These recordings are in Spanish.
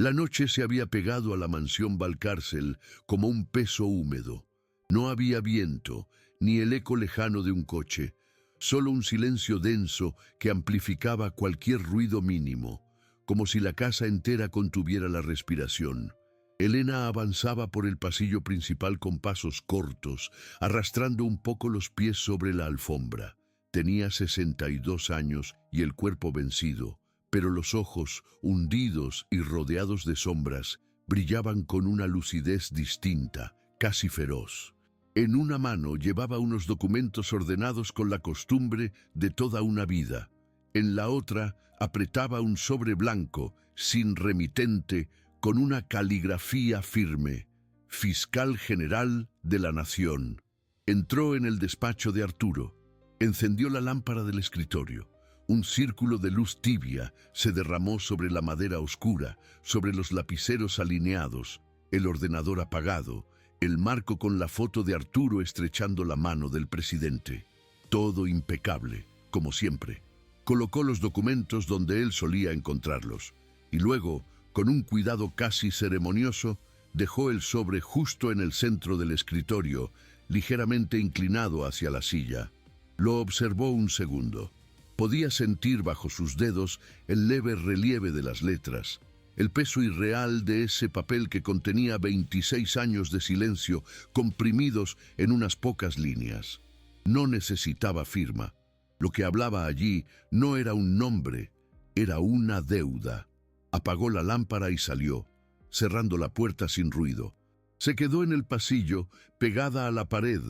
La noche se había pegado a la mansión Valcárcel como un peso húmedo. No había viento, ni el eco lejano de un coche, solo un silencio denso que amplificaba cualquier ruido mínimo, como si la casa entera contuviera la respiración. Elena avanzaba por el pasillo principal con pasos cortos, arrastrando un poco los pies sobre la alfombra. Tenía 62 años y el cuerpo vencido, pero los ojos, hundidos y rodeados de sombras, brillaban con una lucidez distinta, casi feroz. En una mano llevaba unos documentos ordenados con la costumbre de toda una vida. En la otra apretaba un sobre blanco, sin remitente, con una caligrafía firme: Fiscal General de la Nación. Entró en el despacho de Arturo. Encendió la lámpara del escritorio. Un círculo de luz tibia se derramó sobre la madera oscura, sobre los lapiceros alineados, el ordenador apagado, el marco con la foto de Arturo estrechando la mano del presidente. Todo impecable, como siempre. Colocó los documentos donde él solía encontrarlos, y luego, con un cuidado casi ceremonioso, dejó el sobre justo en el centro del escritorio, ligeramente inclinado hacia la silla. Lo observó un segundo. Podía sentir bajo sus dedos el leve relieve de las letras, el peso irreal de ese papel que contenía 26 años de silencio comprimidos en unas pocas líneas. No necesitaba firma. Lo que hablaba allí no era un nombre, era una deuda. Apagó la lámpara y salió, cerrando la puerta sin ruido. Se quedó en el pasillo, pegada a la pared,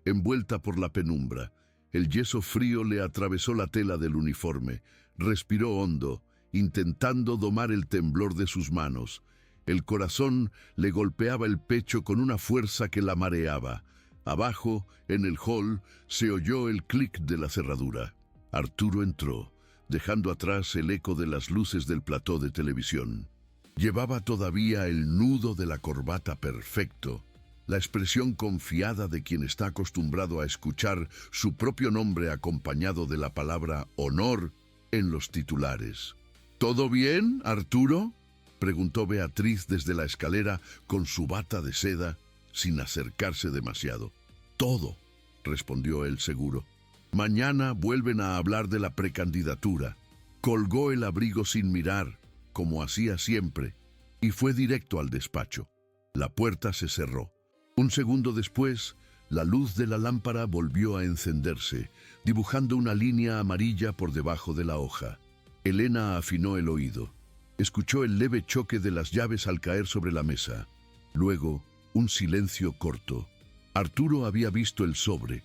envuelta por la penumbra. El yeso frío le atravesó la tela del uniforme. Respiró hondo, intentando domar el temblor de sus manos. El corazón le golpeaba el pecho con una fuerza que la mareaba. Abajo, en el hall, se oyó el clic de la cerradura. Arturo entró, dejando atrás el eco de las luces del plató de televisión. Llevaba todavía el nudo de la corbata perfecto, la expresión confiada de quien está acostumbrado a escuchar su propio nombre acompañado de la palabra honor en los titulares. ¿Todo bien, Arturo?, preguntó Beatriz desde la escalera con su bata de seda, sin acercarse demasiado. Todo, respondió él seguro. Mañana vuelven a hablar de la precandidatura. Colgó el abrigo sin mirar, como hacía siempre, y fue directo al despacho. La puerta se cerró. Un segundo después, la luz de la lámpara volvió a encenderse, dibujando una línea amarilla por debajo de la hoja. Elena afinó el oído. Escuchó el leve choque de las llaves al caer sobre la mesa. Luego, un silencio corto. Arturo había visto el sobre.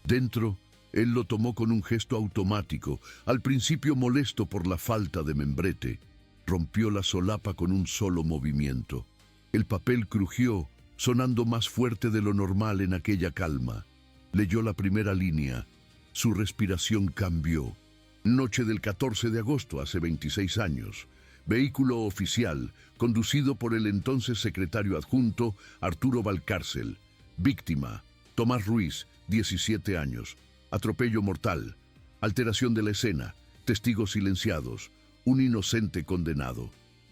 Dentro, él lo tomó con un gesto automático, al principio molesto por la falta de membrete. Rompió la solapa con un solo movimiento. El papel crujió, sonando más fuerte de lo normal en aquella calma. Leyó la primera línea. Su respiración cambió. Noche del 14 de agosto, hace 26 años. Vehículo oficial, conducido por el entonces secretario adjunto Arturo Valcárcel. Víctima, Tomás Ruiz, 17 años. Atropello mortal. Alteración de la escena. Testigos silenciados. Un inocente condenado.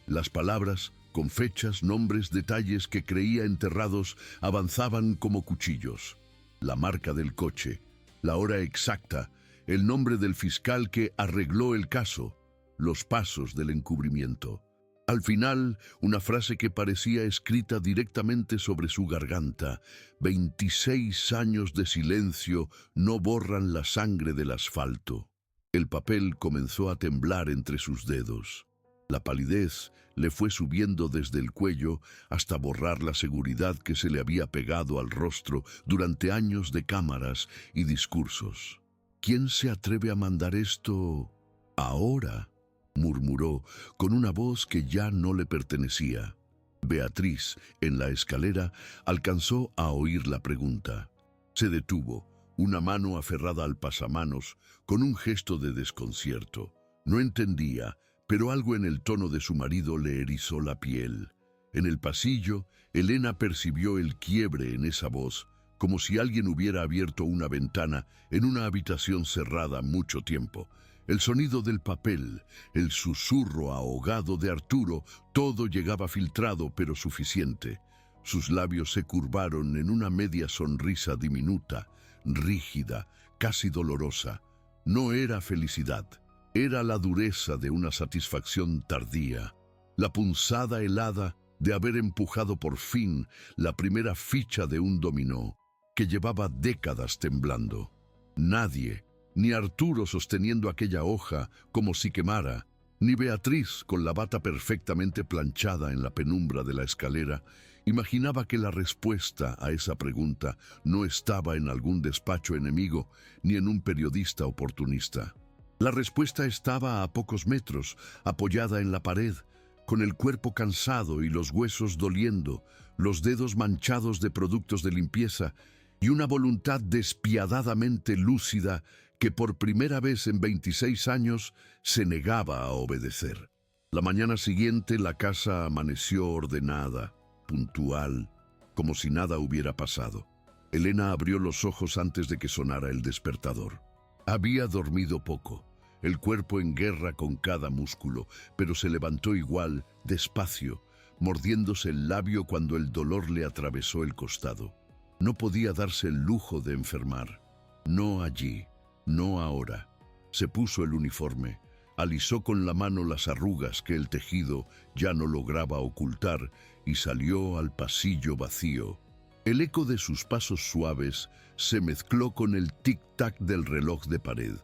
Las palabras, con fechas, nombres, detalles que creía enterrados, avanzaban como cuchillos. La marca del coche, la hora exacta, el nombre del fiscal que arregló el caso, los pasos del encubrimiento. Al final, una frase que parecía escrita directamente sobre su garganta: 26 años de silencio no borran la sangre del asfalto. El papel comenzó a temblar entre sus dedos. La palidez le fue subiendo desde el cuello hasta borrar la seguridad que se le había pegado al rostro durante años de cámaras y discursos. ¿Quién se atreve a mandar esto ahora?, murmuró con una voz que ya no le pertenecía. Beatriz, en la escalera, alcanzó a oír la pregunta. Se detuvo, una mano aferrada al pasamanos, con un gesto de desconcierto. No entendía, pero algo en el tono de su marido le erizó la piel. En el pasillo, Elena percibió el quiebre en esa voz, como si alguien hubiera abierto una ventana en una habitación cerrada mucho tiempo. El sonido del papel, el susurro ahogado de Arturo, todo llegaba filtrado pero suficiente. Sus labios se curvaron en una media sonrisa diminuta, rígida, casi dolorosa. No era felicidad, era la dureza de una satisfacción tardía, la punzada helada de haber empujado por fin la primera ficha de un dominó que llevaba décadas temblando. Nadie, ni Arturo sosteniendo aquella hoja como si quemara, ni Beatriz con la bata perfectamente planchada en la penumbra de la escalera, imaginaba que la respuesta a esa pregunta no estaba en algún despacho enemigo ni en un periodista oportunista. La respuesta estaba a pocos metros, apoyada en la pared, con el cuerpo cansado y los huesos doliendo, los dedos manchados de productos de limpieza y una voluntad despiadadamente lúcida que por primera vez en 26 años se negaba a obedecer. La mañana siguiente la casa amaneció ordenada, puntual, como si nada hubiera pasado. Elena abrió los ojos antes de que sonara el despertador. Había dormido poco, el cuerpo en guerra con cada músculo, pero se levantó igual, despacio, mordiéndose el labio cuando el dolor le atravesó el costado. No podía darse el lujo de enfermar. No allí, no ahora. Se puso el uniforme, alisó con la mano las arrugas que el tejido ya no lograba ocultar y salió al pasillo vacío. El eco de sus pasos suaves se mezcló con el tic-tac del reloj de pared.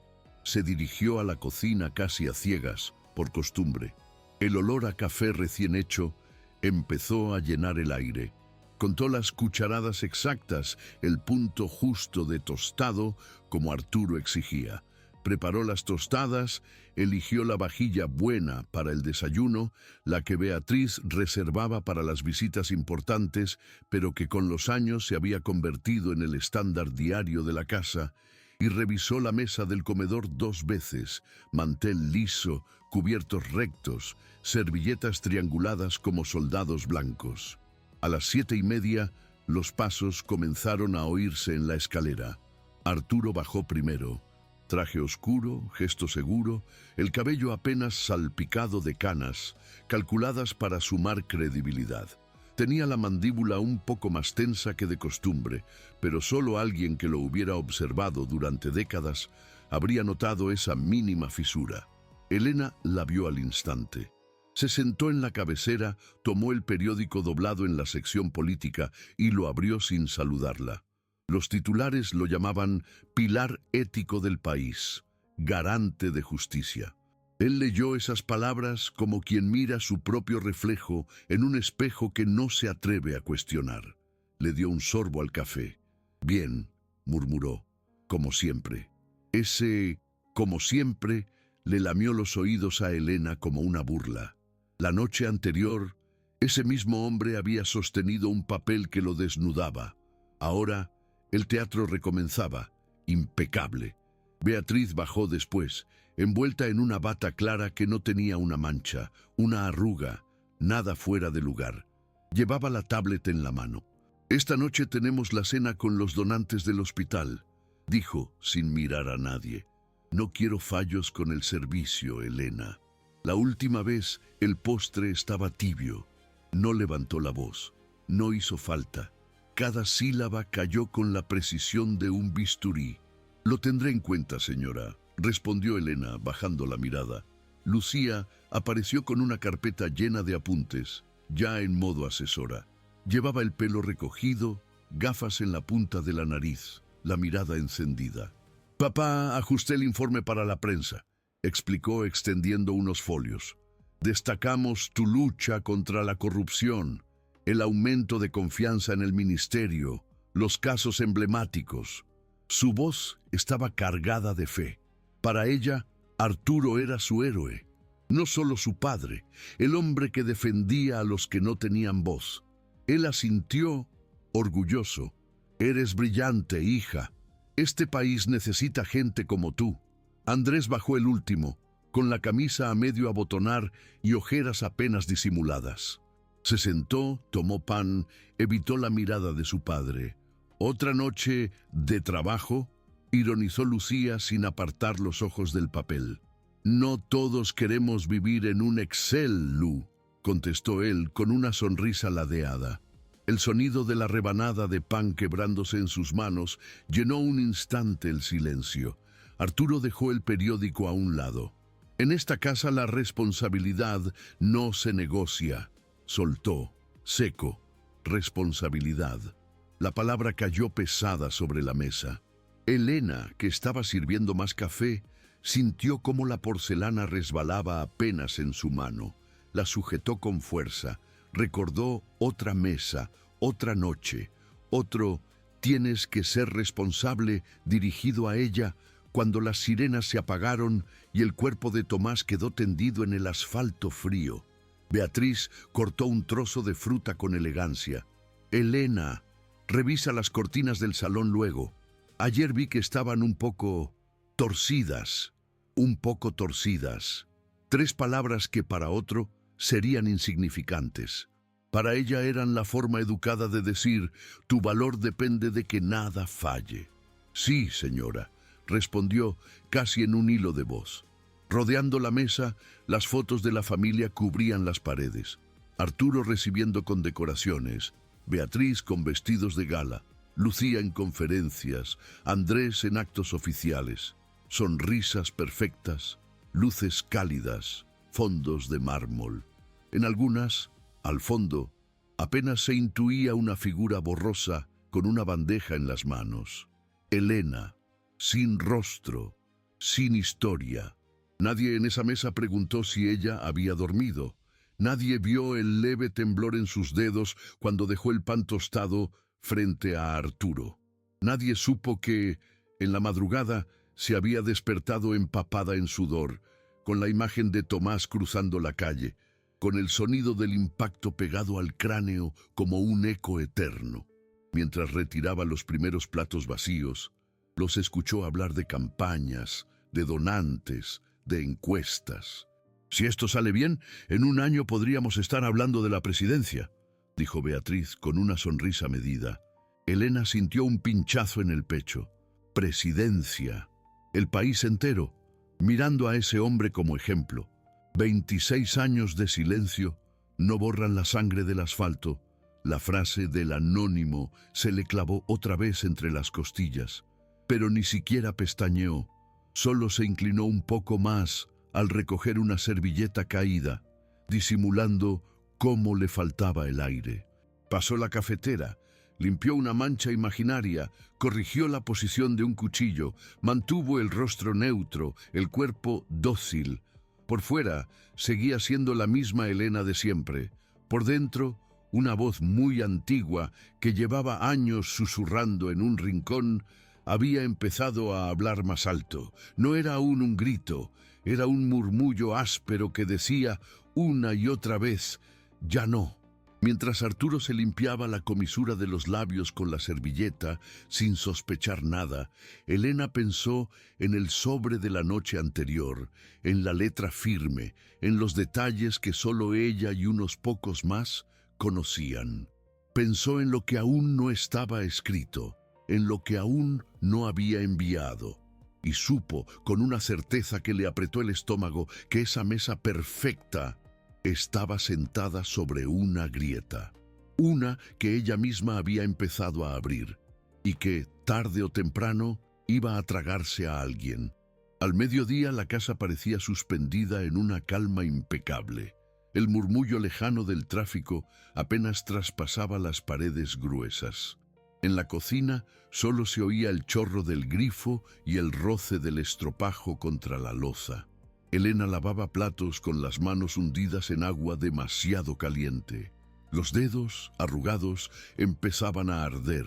Se dirigió a la cocina casi a ciegas, por costumbre. El olor a café recién hecho empezó a llenar el aire. Contó las cucharadas exactas, el punto justo de tostado, como Arturo exigía. Preparó las tostadas, eligió la vajilla buena para el desayuno, la que Beatriz reservaba para las visitas importantes, pero que con los años se había convertido en el estándar diario de la casa, y revisó la mesa del comedor 2 veces, mantel liso, cubiertos rectos, servilletas trianguladas como soldados blancos. A las 7:30, los pasos comenzaron a oírse en la escalera. Arturo bajó primero. Traje oscuro, gesto seguro, el cabello apenas salpicado de canas, calculadas para sumar credibilidad. Tenía la mandíbula un poco más tensa que de costumbre, pero solo alguien que lo hubiera observado durante décadas habría notado esa mínima fisura. Elena la vio al instante. Se sentó en la cabecera, tomó el periódico doblado en la sección política y lo abrió sin saludarla. Los titulares lo llamaban pilar ético del país, garante de justicia. Él leyó esas palabras como quien mira su propio reflejo en un espejo que no se atreve a cuestionar. Le dio un sorbo al café. Bien, murmuró, como siempre. Ese como siempre le lamió los oídos a Elena como una burla. La noche anterior, ese mismo hombre había sostenido un papel que lo desnudaba. Ahora, el teatro recomenzaba, impecable. Beatriz bajó después, envuelta en una bata clara que no tenía una mancha, una arruga, nada fuera de lugar. Llevaba la tablet en la mano. «Esta noche tenemos la cena con los donantes del hospital», dijo sin mirar a nadie. «No quiero fallos con el servicio, Elena. La última vez el postre estaba tibio». No levantó la voz. No hizo falta. Cada sílaba cayó con la precisión de un bisturí. «Lo tendré en cuenta, señora», respondió Elena, bajando la mirada. Lucía apareció con una carpeta llena de apuntes, ya en modo asesora. Llevaba el pelo recogido, gafas en la punta de la nariz, la mirada encendida. «Papá, ajusté el informe para la prensa», explicó extendiendo unos folios. «Destacamos tu lucha contra la corrupción, el aumento de confianza en el ministerio, los casos emblemáticos». Su voz estaba cargada de fe. Para ella, Arturo era su héroe, no solo su padre, el hombre que defendía a los que no tenían voz. Él asintió, orgulloso. «Eres brillante, hija. Este país necesita gente como tú». Andrés bajó el último, con la camisa a medio abotonar y ojeras apenas disimuladas. Se sentó, tomó pan, evitó la mirada de su padre. «¿Otra noche de trabajo?», ironizó Lucía sin apartar los ojos del papel. No todos queremos vivir en un Excel, Lu, contestó él con una sonrisa ladeada. El sonido de la rebanada de pan quebrándose en sus manos llenó un instante el silencio. Arturo dejó el periódico a un lado. En esta casa la responsabilidad no se negocia. Soltó, seco, responsabilidad. La palabra cayó pesada sobre la mesa. Elena, que estaba sirviendo más café, sintió cómo la porcelana resbalaba apenas en su mano. La sujetó con fuerza. Recordó otra mesa, otra noche, otro «tienes que ser responsable» dirigido a ella cuando las sirenas se apagaron y el cuerpo de Tomás quedó tendido en el asfalto frío. Beatriz cortó un trozo de fruta con elegancia. «Elena, revisa las cortinas del salón luego. Ayer vi que estaban un poco torcidas». Tres palabras que para otro serían insignificantes. Para ella eran la forma educada de decir, tu valor depende de que nada falle. Sí, señora, respondió casi en un hilo de voz. Rodeando la mesa, las fotos de la familia cubrían las paredes. Arturo recibiendo condecoraciones, Beatriz con vestidos de gala, Lucía en conferencias, Andrés en actos oficiales, sonrisas perfectas, luces cálidas, fondos de mármol. En algunas, al fondo, apenas se intuía una figura borrosa con una bandeja en las manos. Elena, sin rostro, sin historia. Nadie en esa mesa preguntó si ella había dormido. Nadie vio el leve temblor en sus dedos cuando dejó el pan tostado frente a Arturo. Nadie supo que, en la madrugada, se había despertado empapada en sudor, con la imagen de Tomás cruzando la calle, con el sonido del impacto pegado al cráneo como un eco eterno. Mientras retiraba los primeros platos vacíos, los escuchó hablar de campañas, de donantes, de encuestas. «Si esto sale bien, en un año podríamos estar hablando de la presidencia», dijo Beatriz con una sonrisa medida. Elena sintió un pinchazo en el pecho. Presidencia. El país entero, mirando a ese hombre como ejemplo. 26 años de silencio no borran la sangre del asfalto. La frase del anónimo se le clavó otra vez entre las costillas, pero ni siquiera pestañeó. Solo se inclinó un poco más al recoger una servilleta caída, disimulando cómo le faltaba el aire. Pasó la cafetera, limpió una mancha imaginaria, corrigió la posición de un cuchillo, mantuvo el rostro neutro, el cuerpo dócil. Por fuera, seguía siendo la misma Elena de siempre. Por dentro, una voz muy antigua que llevaba años susurrando en un rincón, había empezado a hablar más alto. No era aún un grito, era un murmullo áspero que decía una y otra vez, «ya no». Mientras Arturo se limpiaba la comisura de los labios con la servilleta, sin sospechar nada, Elena pensó en el sobre de la noche anterior, en la letra firme, en los detalles que solo ella y unos pocos más conocían. Pensó en lo que aún no estaba escrito, en lo que aún no había enviado, y supo con una certeza que le apretó el estómago que esa mesa perfecta estaba sentada sobre una grieta, una que ella misma había empezado a abrir, y que, tarde o temprano, iba a tragarse a alguien. Al mediodía la casa parecía suspendida en una calma impecable. El murmullo lejano del tráfico apenas traspasaba las paredes gruesas. En la cocina solo se oía el chorro del grifo y el roce del estropajo contra la loza. Elena lavaba platos con las manos hundidas en agua demasiado caliente. Los dedos, arrugados, empezaban a arder,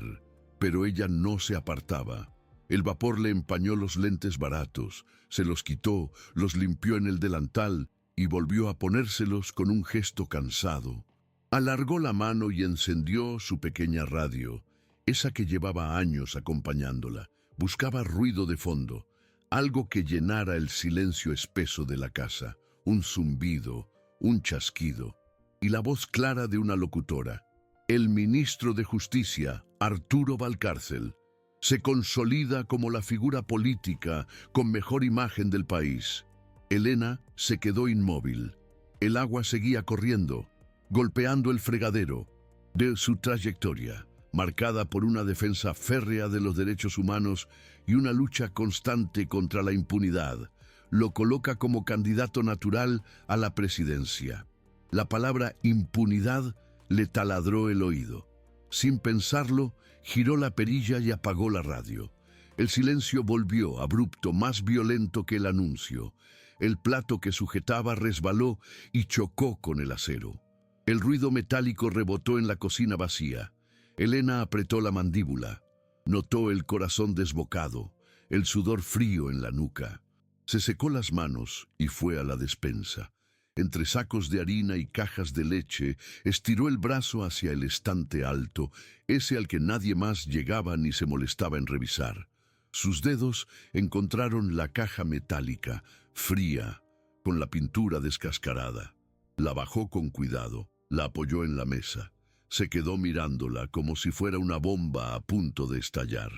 pero ella no se apartaba. El vapor le empañó los lentes baratos, se los quitó, los limpió en el delantal y volvió a ponérselos con un gesto cansado. Alargó la mano y encendió su pequeña radio, esa que llevaba años acompañándola. Buscaba ruido de fondo, algo que llenara el silencio espeso de la casa, un zumbido, un chasquido, y la voz clara de una locutora. El ministro de Justicia, Arturo Valcárcel, se consolida como la figura política con mejor imagen del país. Elena se quedó inmóvil. El agua seguía corriendo, golpeando el fregadero de su trayectoria, marcada por una defensa férrea de los derechos humanos y una lucha constante contra la impunidad. Lo coloca como candidato natural a la presidencia. La palabra impunidad le taladró el oído. Sin pensarlo, giró la perilla y apagó la radio. El silencio volvió, abrupto, más violento que el anuncio. El plato que sujetaba resbaló y chocó con el acero. El ruido metálico rebotó en la cocina vacía. Elena apretó la mandíbula. Notó el corazón desbocado, el sudor frío en la nuca. Se secó las manos y fue a la despensa. Entre sacos de harina y cajas de leche, estiró el brazo hacia el estante alto, ese al que nadie más llegaba ni se molestaba en revisar. Sus dedos encontraron la caja metálica, fría, con la pintura descascarada. La bajó con cuidado, la apoyó en la mesa. Se quedó mirándola como si fuera una bomba a punto de estallar.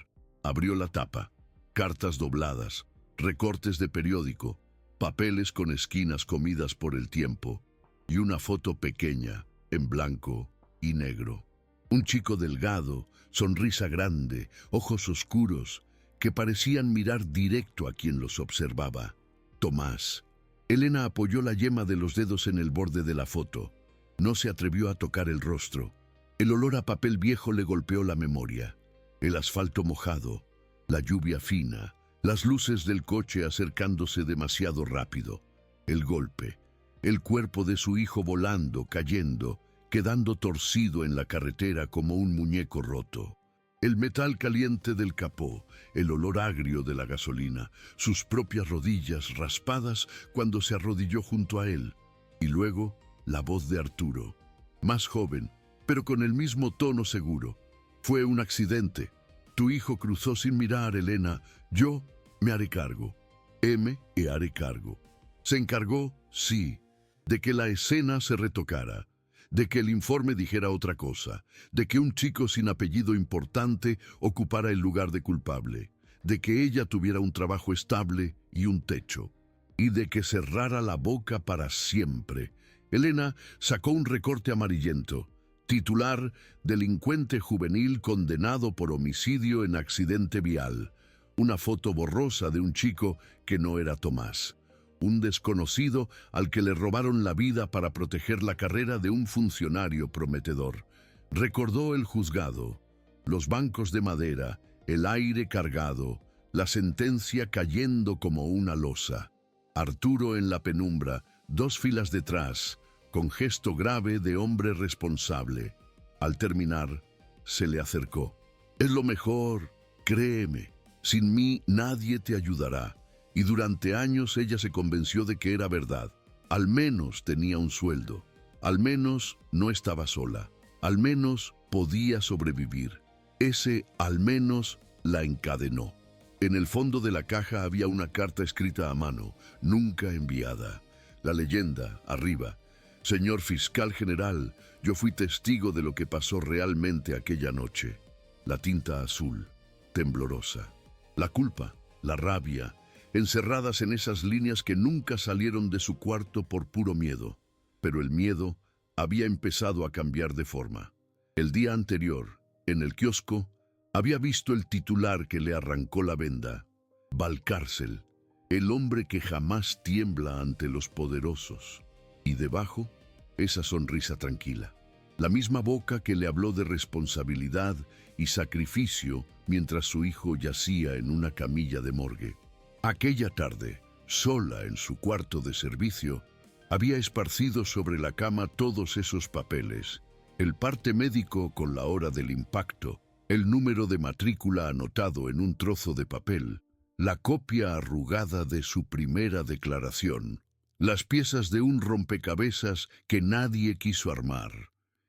Abrió la tapa. Cartas dobladas, recortes de periódico, papeles con esquinas comidas por el tiempo y una foto pequeña, en blanco y negro. Un chico delgado, sonrisa grande, ojos oscuros, que parecían mirar directo a quien los observaba. Tomás. Elena apoyó la yema de los dedos en el borde de la foto. No se atrevió a tocar el rostro. El olor a papel viejo le golpeó la memoria. El asfalto mojado, la lluvia fina, las luces del coche acercándose demasiado rápido. El golpe, el cuerpo de su hijo volando, cayendo, quedando torcido en la carretera como un muñeco roto. El metal caliente del capó, el olor agrio de la gasolina, sus propias rodillas raspadas cuando se arrodilló junto a él. Y luego, la voz de Arturo, más joven, pero con el mismo tono seguro. Fue un accidente. Tu hijo cruzó sin mirar, Elena. Yo me haré cargo. Me haré cargo. Se encargó, sí, de que la escena se retocara, de que el informe dijera otra cosa, de que un chico sin apellido importante ocupara el lugar de culpable, de que ella tuviera un trabajo estable y un techo, y de que cerrara la boca para siempre. Elena sacó un recorte amarillento. Titular: delincuente juvenil condenado por homicidio en accidente vial. Una foto borrosa de un chico que no era Tomás. Un desconocido al que le robaron la vida para proteger la carrera de un funcionario prometedor. Recordó el juzgado, los bancos de madera, el aire cargado, la sentencia cayendo como una losa. Arturo en la penumbra, 2 filas detrás, con gesto grave de hombre responsable. Al terminar, se le acercó. Es lo mejor, créeme. Sin mí nadie te ayudará. Y durante años ella se convenció de que era verdad. Al menos tenía un sueldo. Al menos no estaba sola. Al menos podía sobrevivir. Ese al menos la encadenó. En el fondo de la caja había una carta escrita a mano, nunca enviada. La leyenda, arriba: Señor Fiscal General, yo fui testigo de lo que pasó realmente aquella noche. La tinta azul, temblorosa. La culpa, la rabia, encerradas en esas líneas que nunca salieron de su cuarto por puro miedo. Pero el miedo había empezado a cambiar de forma. El día anterior, en el kiosco, había visto el titular que le arrancó la venda. Valcárcel, el hombre que jamás tiembla ante los poderosos. Y debajo, esa sonrisa tranquila. La misma boca que le habló de responsabilidad y sacrificio mientras su hijo yacía en una camilla de morgue. Aquella tarde, sola en su cuarto de servicio, había esparcido sobre la cama todos esos papeles: el parte médico con la hora del impacto, el número de matrícula anotado en un trozo de papel, la copia arrugada de su primera declaración, las piezas de un rompecabezas que nadie quiso armar.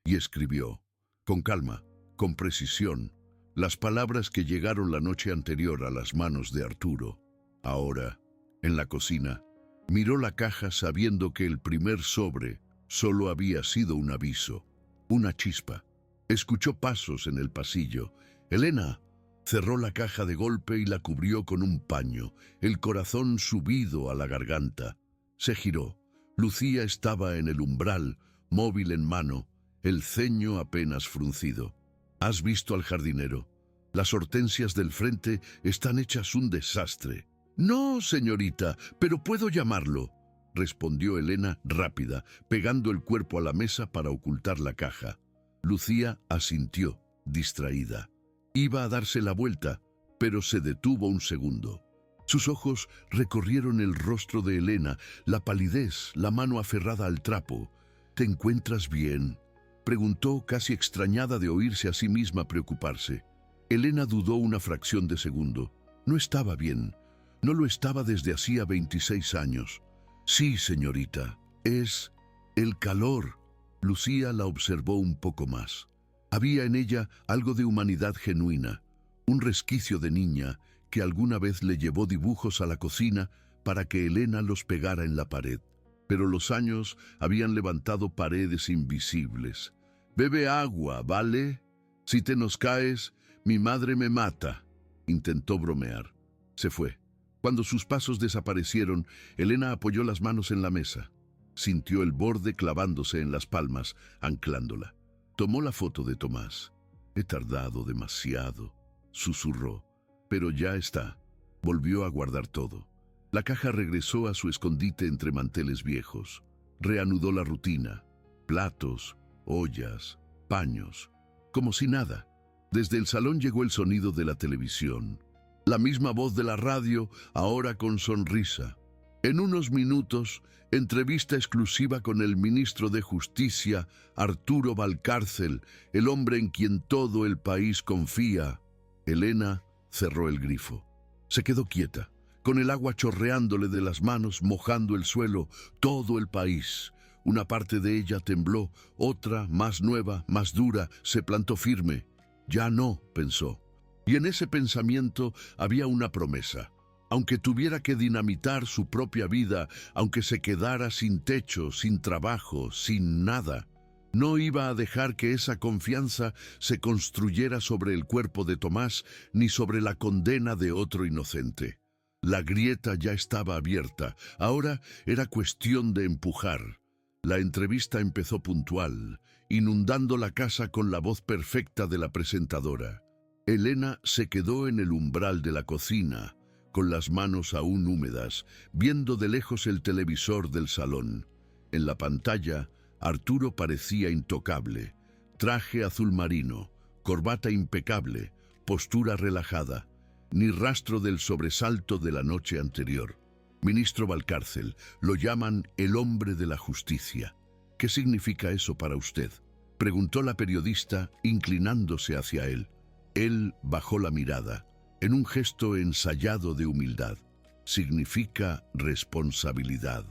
Y escribió, con calma, con precisión, las palabras que llegaron la noche anterior a las manos de Arturo. Ahora, en la cocina, miró la caja sabiendo que el primer sobre solo había sido un aviso, una chispa. Escuchó pasos en el pasillo. Elena cerró la caja de golpe y la cubrió con un paño, el corazón subido a la garganta. Se giró. Lucía estaba en el umbral, móvil en mano, el ceño apenas fruncido. ¿Has visto al jardinero? Las hortensias del frente están hechas un desastre. No, señorita, pero puedo llamarlo, respondió Elena rápida, pegando el cuerpo a la mesa para ocultar la caja. Lucía asintió, distraída. Iba a darse la vuelta, pero se detuvo un segundo. Sus ojos recorrieron el rostro de Elena, la palidez, la mano aferrada al trapo. ¿Te encuentras bien?, preguntó, casi extrañada de oírse a sí misma preocuparse. Elena dudó una fracción de segundo. No estaba bien. No lo estaba desde hacía 26 años. Sí, señorita, es el calor. Lucía la observó un poco más. Había en ella algo de humanidad genuina, un resquicio de niña que alguna vez le llevó dibujos a la cocina para que Elena los pegara en la pared. Pero los años habían levantado paredes invisibles. «Bebe agua, ¿vale? Si te nos caes, mi madre me mata», intentó bromear. Se fue. Cuando sus pasos desaparecieron, Elena apoyó las manos en la mesa. Sintió el borde clavándose en las palmas, anclándola. Tomó la foto de Tomás. «He tardado demasiado», susurró. «Pero ya está». Volvió a guardar todo. La caja regresó a su escondite entre manteles viejos. Reanudó la rutina. Platos, ollas, paños. Como si nada. Desde el salón llegó el sonido de la televisión. La misma voz de la radio, ahora con sonrisa. En unos minutos, entrevista exclusiva con el ministro de Justicia, Arturo Valcárcel, el hombre en quien todo el país confía. Elena cerró el grifo. Se quedó quieta, con el agua chorreándole de las manos, mojando el suelo, todo el país. Una parte de ella tembló, otra, más nueva, más dura, se plantó firme. Ya no, pensó. Y en ese pensamiento había una promesa. Aunque tuviera que dinamitar su propia vida, aunque se quedara sin techo, sin trabajo, sin nada, no iba a dejar que esa confianza se construyera sobre el cuerpo de Tomás ni sobre la condena de otro inocente. La grieta ya estaba abierta, ahora era cuestión de empujar. La entrevista empezó puntual, inundando la casa con la voz perfecta de la presentadora. Elena se quedó en el umbral de la cocina, con las manos aún húmedas, viendo de lejos el televisor del salón. En la pantalla, Arturo parecía intocable. Traje azul marino, corbata impecable, postura relajada, ni rastro del sobresalto de la noche anterior. Ministro Valcárcel, lo llaman el hombre de la justicia. ¿Qué significa eso para usted?, preguntó la periodista, inclinándose hacia él. Él bajó la mirada, en un gesto ensayado de humildad. Significa responsabilidad.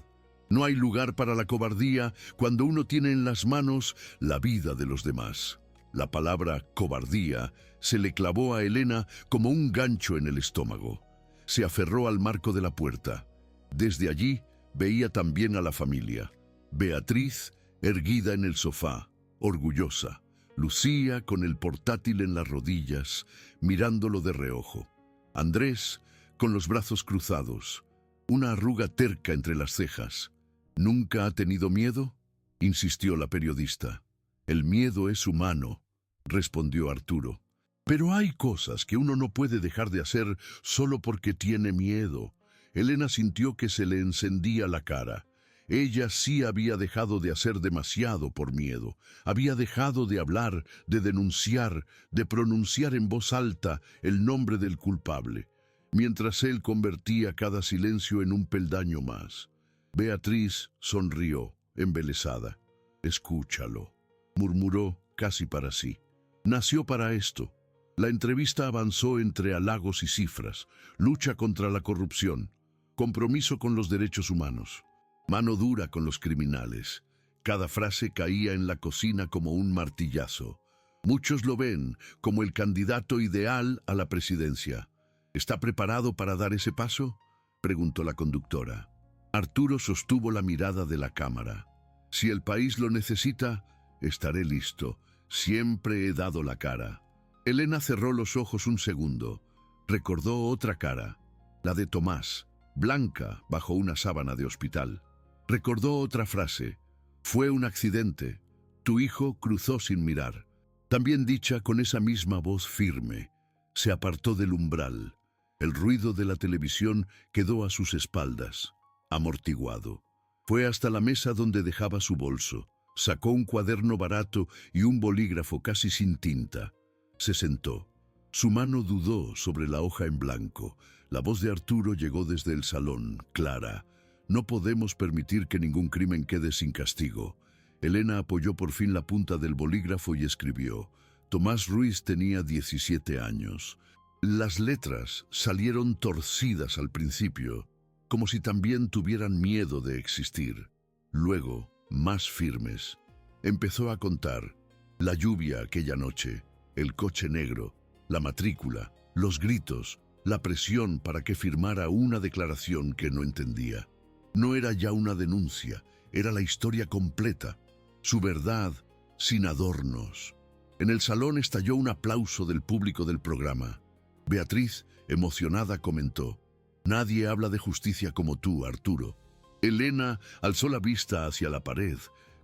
No hay lugar para la cobardía cuando uno tiene en las manos la vida de los demás. La palabra cobardía se le clavó a Elena como un gancho en el estómago. Se aferró al marco de la puerta. Desde allí veía también a la familia. Beatriz, erguida en el sofá, orgullosa. Lucía, con el portátil en las rodillas, mirándolo de reojo. Andrés, con los brazos cruzados, una arruga terca entre las cejas. ¿Nunca ha tenido miedo?, insistió la periodista. El miedo es humano, respondió Arturo. Pero hay cosas que uno no puede dejar de hacer solo porque tiene miedo. Elena sintió que se le encendía la cara. Ella sí había dejado de hacer demasiado por miedo. Había dejado de hablar, de denunciar, de pronunciar en voz alta el nombre del culpable, mientras él convertía cada silencio en un peldaño más. Beatriz sonrió, embelesada. «Escúchalo», murmuró casi para sí. Nació para esto. La entrevista avanzó entre halagos y cifras, lucha contra la corrupción, compromiso con los derechos humanos, mano dura con los criminales. Cada frase caía en la cocina como un martillazo. Muchos lo ven como el candidato ideal a la presidencia. ¿Está preparado para dar ese paso?, preguntó la conductora. Arturo sostuvo la mirada de la cámara. Si el país lo necesita, estaré listo. Siempre he dado la cara. Elena cerró los ojos un segundo. Recordó otra cara, la de Tomás, blanca bajo una sábana de hospital. Recordó otra frase. Fue un accidente. Tu hijo cruzó sin mirar. También dicha con esa misma voz firme. Se apartó del umbral. El ruido de la televisión quedó a sus espaldas, amortiguado. Fue hasta la mesa donde dejaba su bolso. Sacó un cuaderno barato y un bolígrafo casi sin tinta. Se sentó. Su mano dudó sobre la hoja en blanco. La voz de Arturo llegó desde el salón, clara. No podemos permitir que ningún crimen quede sin castigo. Elena apoyó por fin la punta del bolígrafo y escribió. Tomás Ruiz tenía 17 años. Las letras salieron torcidas al principio, como si también tuvieran miedo de existir. Luego, más firmes. Empezó a contar. La lluvia aquella noche, el coche negro, la matrícula, los gritos, la presión para que firmara una declaración que no entendía. No era ya una denuncia, era la historia completa, su verdad sin adornos. En el salón estalló un aplauso del público del programa. Beatriz, emocionada, comentó: «Nadie habla de justicia como tú, Arturo». Elena alzó la vista hacia la pared,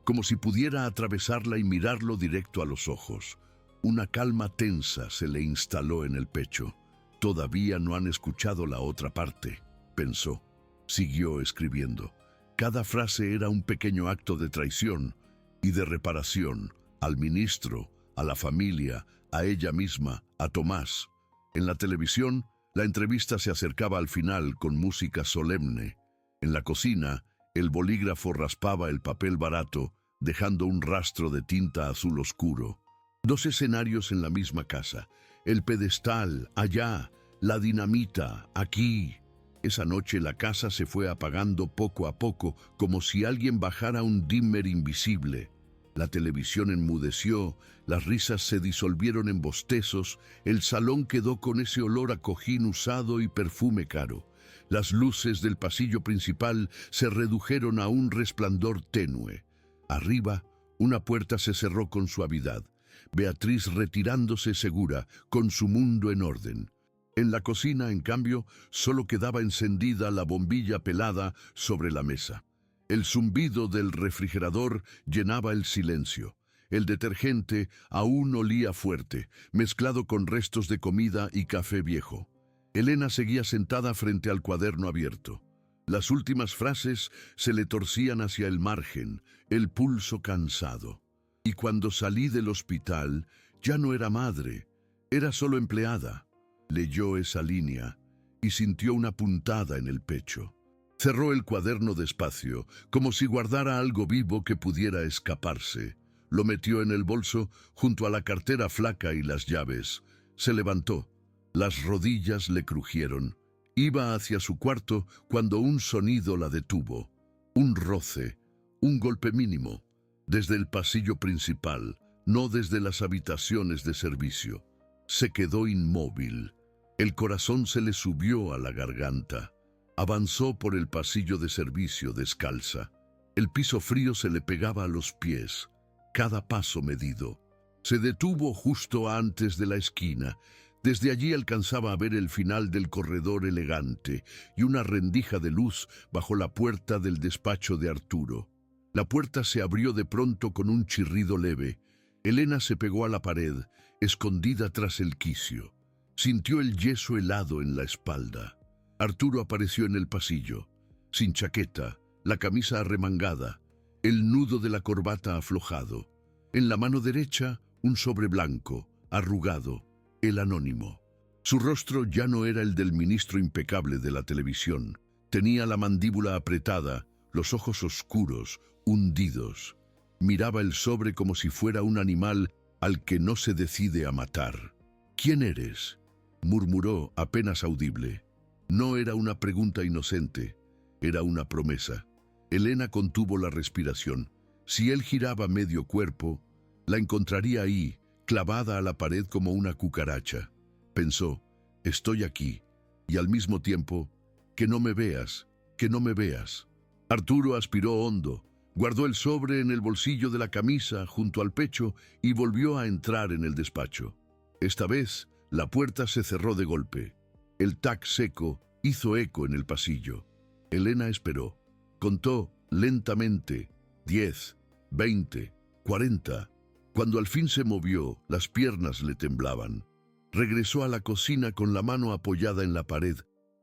como si pudiera atravesarla y mirarlo directo a los ojos. Una calma tensa se le instaló en el pecho. Todavía no han escuchado la otra parte, pensó. Siguió escribiendo. Cada frase era un pequeño acto de traición y de reparación al ministro, a la familia, a ella misma, a Tomás. En la televisión, la entrevista se acercaba al final con música solemne. En la cocina, el bolígrafo raspaba el papel barato, dejando un rastro de tinta azul oscuro. Dos escenarios en la misma casa. El pedestal, allá, la dinamita, aquí. Esa noche la casa se fue apagando poco a poco, como si alguien bajara un dimmer invisible. La televisión enmudeció, las risas se disolvieron en bostezos, el salón quedó con ese olor a cojín usado y perfume caro. Las luces del pasillo principal se redujeron a un resplandor tenue. Arriba, una puerta se cerró con suavidad. Beatriz retirándose segura, con su mundo en orden. En la cocina, en cambio, solo quedaba encendida la bombilla pelada sobre la mesa. El zumbido del refrigerador llenaba el silencio. El detergente aún olía fuerte, mezclado con restos de comida y café viejo. Elena seguía sentada frente al cuaderno abierto. Las últimas frases se le torcían hacia el margen, el pulso cansado. Y cuando salí del hospital, ya no era madre, era solo empleada. Leyó esa línea y sintió una puntada en el pecho. Cerró el cuaderno despacio, como si guardara algo vivo que pudiera escaparse. Lo metió en el bolso junto a la cartera flaca y las llaves. Se levantó. Las rodillas le crujieron. Iba hacia su cuarto cuando un sonido la detuvo. Un roce, un golpe mínimo. Desde el pasillo principal, no desde las habitaciones de servicio. Se quedó inmóvil. El corazón se le subió a la garganta. Avanzó por el pasillo de servicio descalza. El piso frío se le pegaba a los pies, cada paso medido. Se detuvo justo antes de la esquina. Desde allí alcanzaba a ver el final del corredor elegante y una rendija de luz bajo la puerta del despacho de Arturo. La puerta se abrió de pronto con un chirrido leve. Elena se pegó a la pared, escondida tras el quicio. Sintió el yeso helado en la espalda. Arturo apareció en el pasillo, sin chaqueta, la camisa arremangada, el nudo de la corbata aflojado. En la mano derecha, un sobre blanco, arrugado, el anónimo. Su rostro ya no era el del ministro impecable de la televisión. Tenía la mandíbula apretada, los ojos oscuros, hundidos. Miraba el sobre como si fuera un animal al que no se decide a matar. «¿Quién eres?», murmuró apenas audible. No era una pregunta inocente, era una promesa. Elena contuvo la respiración. Si él giraba medio cuerpo, la encontraría ahí, clavada a la pared como una cucaracha. Pensó: estoy aquí, y al mismo tiempo, que no me veas, que no me veas. Arturo aspiró hondo, guardó el sobre en el bolsillo de la camisa junto al pecho y volvió a entrar en el despacho. Esta vez, la puerta se cerró de golpe. El tac seco hizo eco en el pasillo. Elena esperó. Contó lentamente, 10, 20, 40. Cuando al fin se movió, las piernas le temblaban. Regresó a la cocina con la mano apoyada en la pared,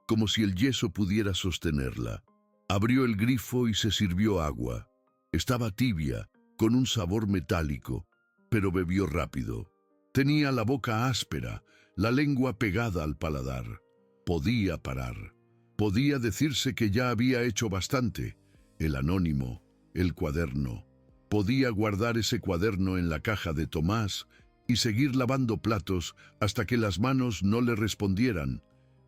como si el yeso pudiera sostenerla. Abrió el grifo y se sirvió agua. Estaba tibia, con un sabor metálico, pero bebió rápido. Tenía la boca áspera, la lengua pegada al paladar. Podía parar. Podía decirse que ya había hecho bastante. El anónimo, el cuaderno. Podía guardar ese cuaderno en la caja de Tomás y seguir lavando platos hasta que las manos no le respondieran,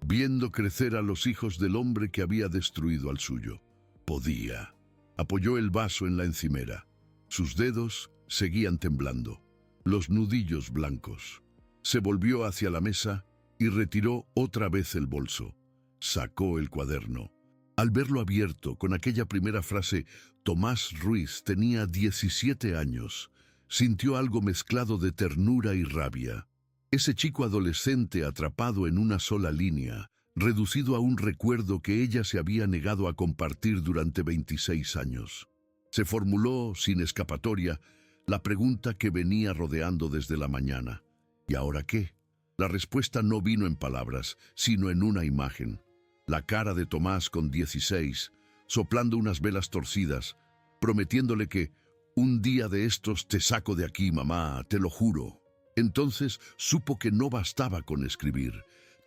viendo crecer a los hijos del hombre que había destruido al suyo. Podía. Apoyó el vaso en la encimera. Sus dedos seguían temblando, los nudillos blancos. Se volvió hacia la mesa y retiró otra vez el bolso. Sacó el cuaderno. Al verlo abierto, con aquella primera frase, Tomás Ruiz tenía 17 años. Sintió algo mezclado de ternura y rabia. Ese chico adolescente atrapado en una sola línea, reducido a un recuerdo que ella se había negado a compartir durante 26 años. Se formuló, sin escapatoria, la pregunta que venía rodeando desde la mañana. ¿Y ahora qué? La respuesta no vino en palabras, sino en una imagen. La cara de Tomás con 16, soplando unas velas torcidas, prometiéndole que «Un día de estos te saco de aquí, mamá, te lo juro». Entonces supo que no bastaba con escribir.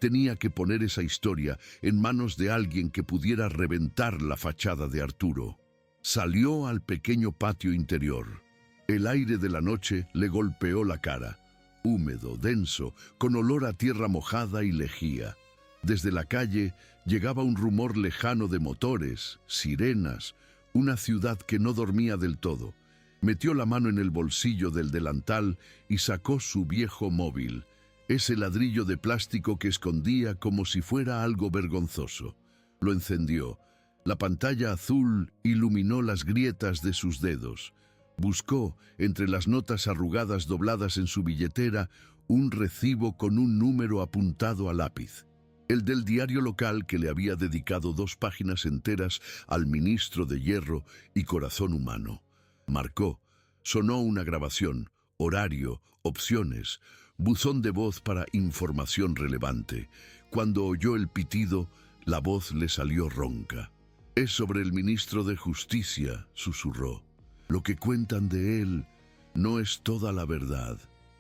Tenía que poner esa historia en manos de alguien que pudiera reventar la fachada de Arturo. Salió al pequeño patio interior. El aire de la noche le golpeó la cara, húmedo, denso, con olor a tierra mojada y lejía. Desde la calle llegaba un rumor lejano de motores, sirenas, una ciudad que no dormía del todo. Metió la mano en el bolsillo del delantal y sacó su viejo móvil, ese ladrillo de plástico que escondía como si fuera algo vergonzoso. Lo encendió. La pantalla azul iluminó las grietas de sus dedos. Buscó, entre las notas arrugadas dobladas en su billetera, un recibo con un número apuntado a lápiz. El del diario local que le había dedicado 2 páginas enteras al ministro de Hierro y Corazón Humano. Marcó. Sonó una grabación, horario, opciones, buzón de voz para información relevante. Cuando oyó el pitido, la voz le salió ronca. «Es sobre el ministro de Justicia», susurró. «Lo que cuentan de él no es toda la verdad».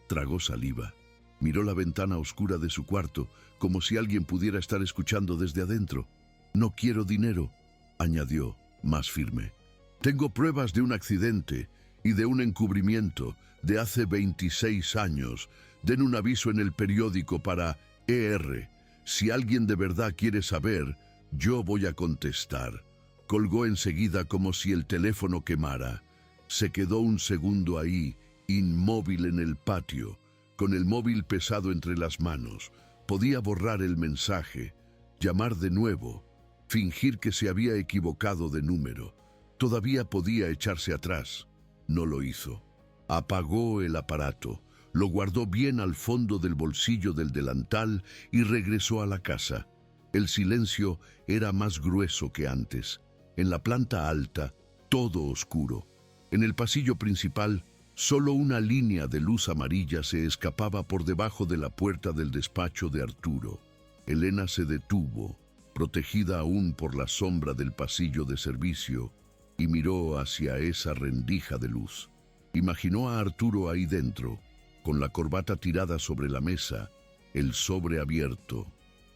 Tragó saliva. Miró la ventana oscura de su cuarto, como si alguien pudiera estar escuchando desde adentro. «No quiero dinero», añadió, más firme. «Tengo pruebas de un accidente y de un encubrimiento de hace 26 años. Den un aviso en el periódico para ER. Si alguien de verdad quiere saber, yo voy a contestar». Colgó enseguida como si el teléfono quemara. Se quedó un segundo ahí, inmóvil en el patio, con el móvil pesado entre las manos. Podía borrar el mensaje, llamar de nuevo, fingir que se había equivocado de número. Todavía podía echarse atrás. No lo hizo. Apagó el aparato, lo guardó bien al fondo del bolsillo del delantal y regresó a la casa. El silencio era más grueso que antes. En la planta alta, todo oscuro. En el pasillo principal, solo una línea de luz amarilla se escapaba por debajo de la puerta del despacho de Arturo. Elena se detuvo, protegida aún por la sombra del pasillo de servicio, y miró hacia esa rendija de luz. Imaginó a Arturo ahí dentro, con la corbata tirada sobre la mesa, el sobre abierto,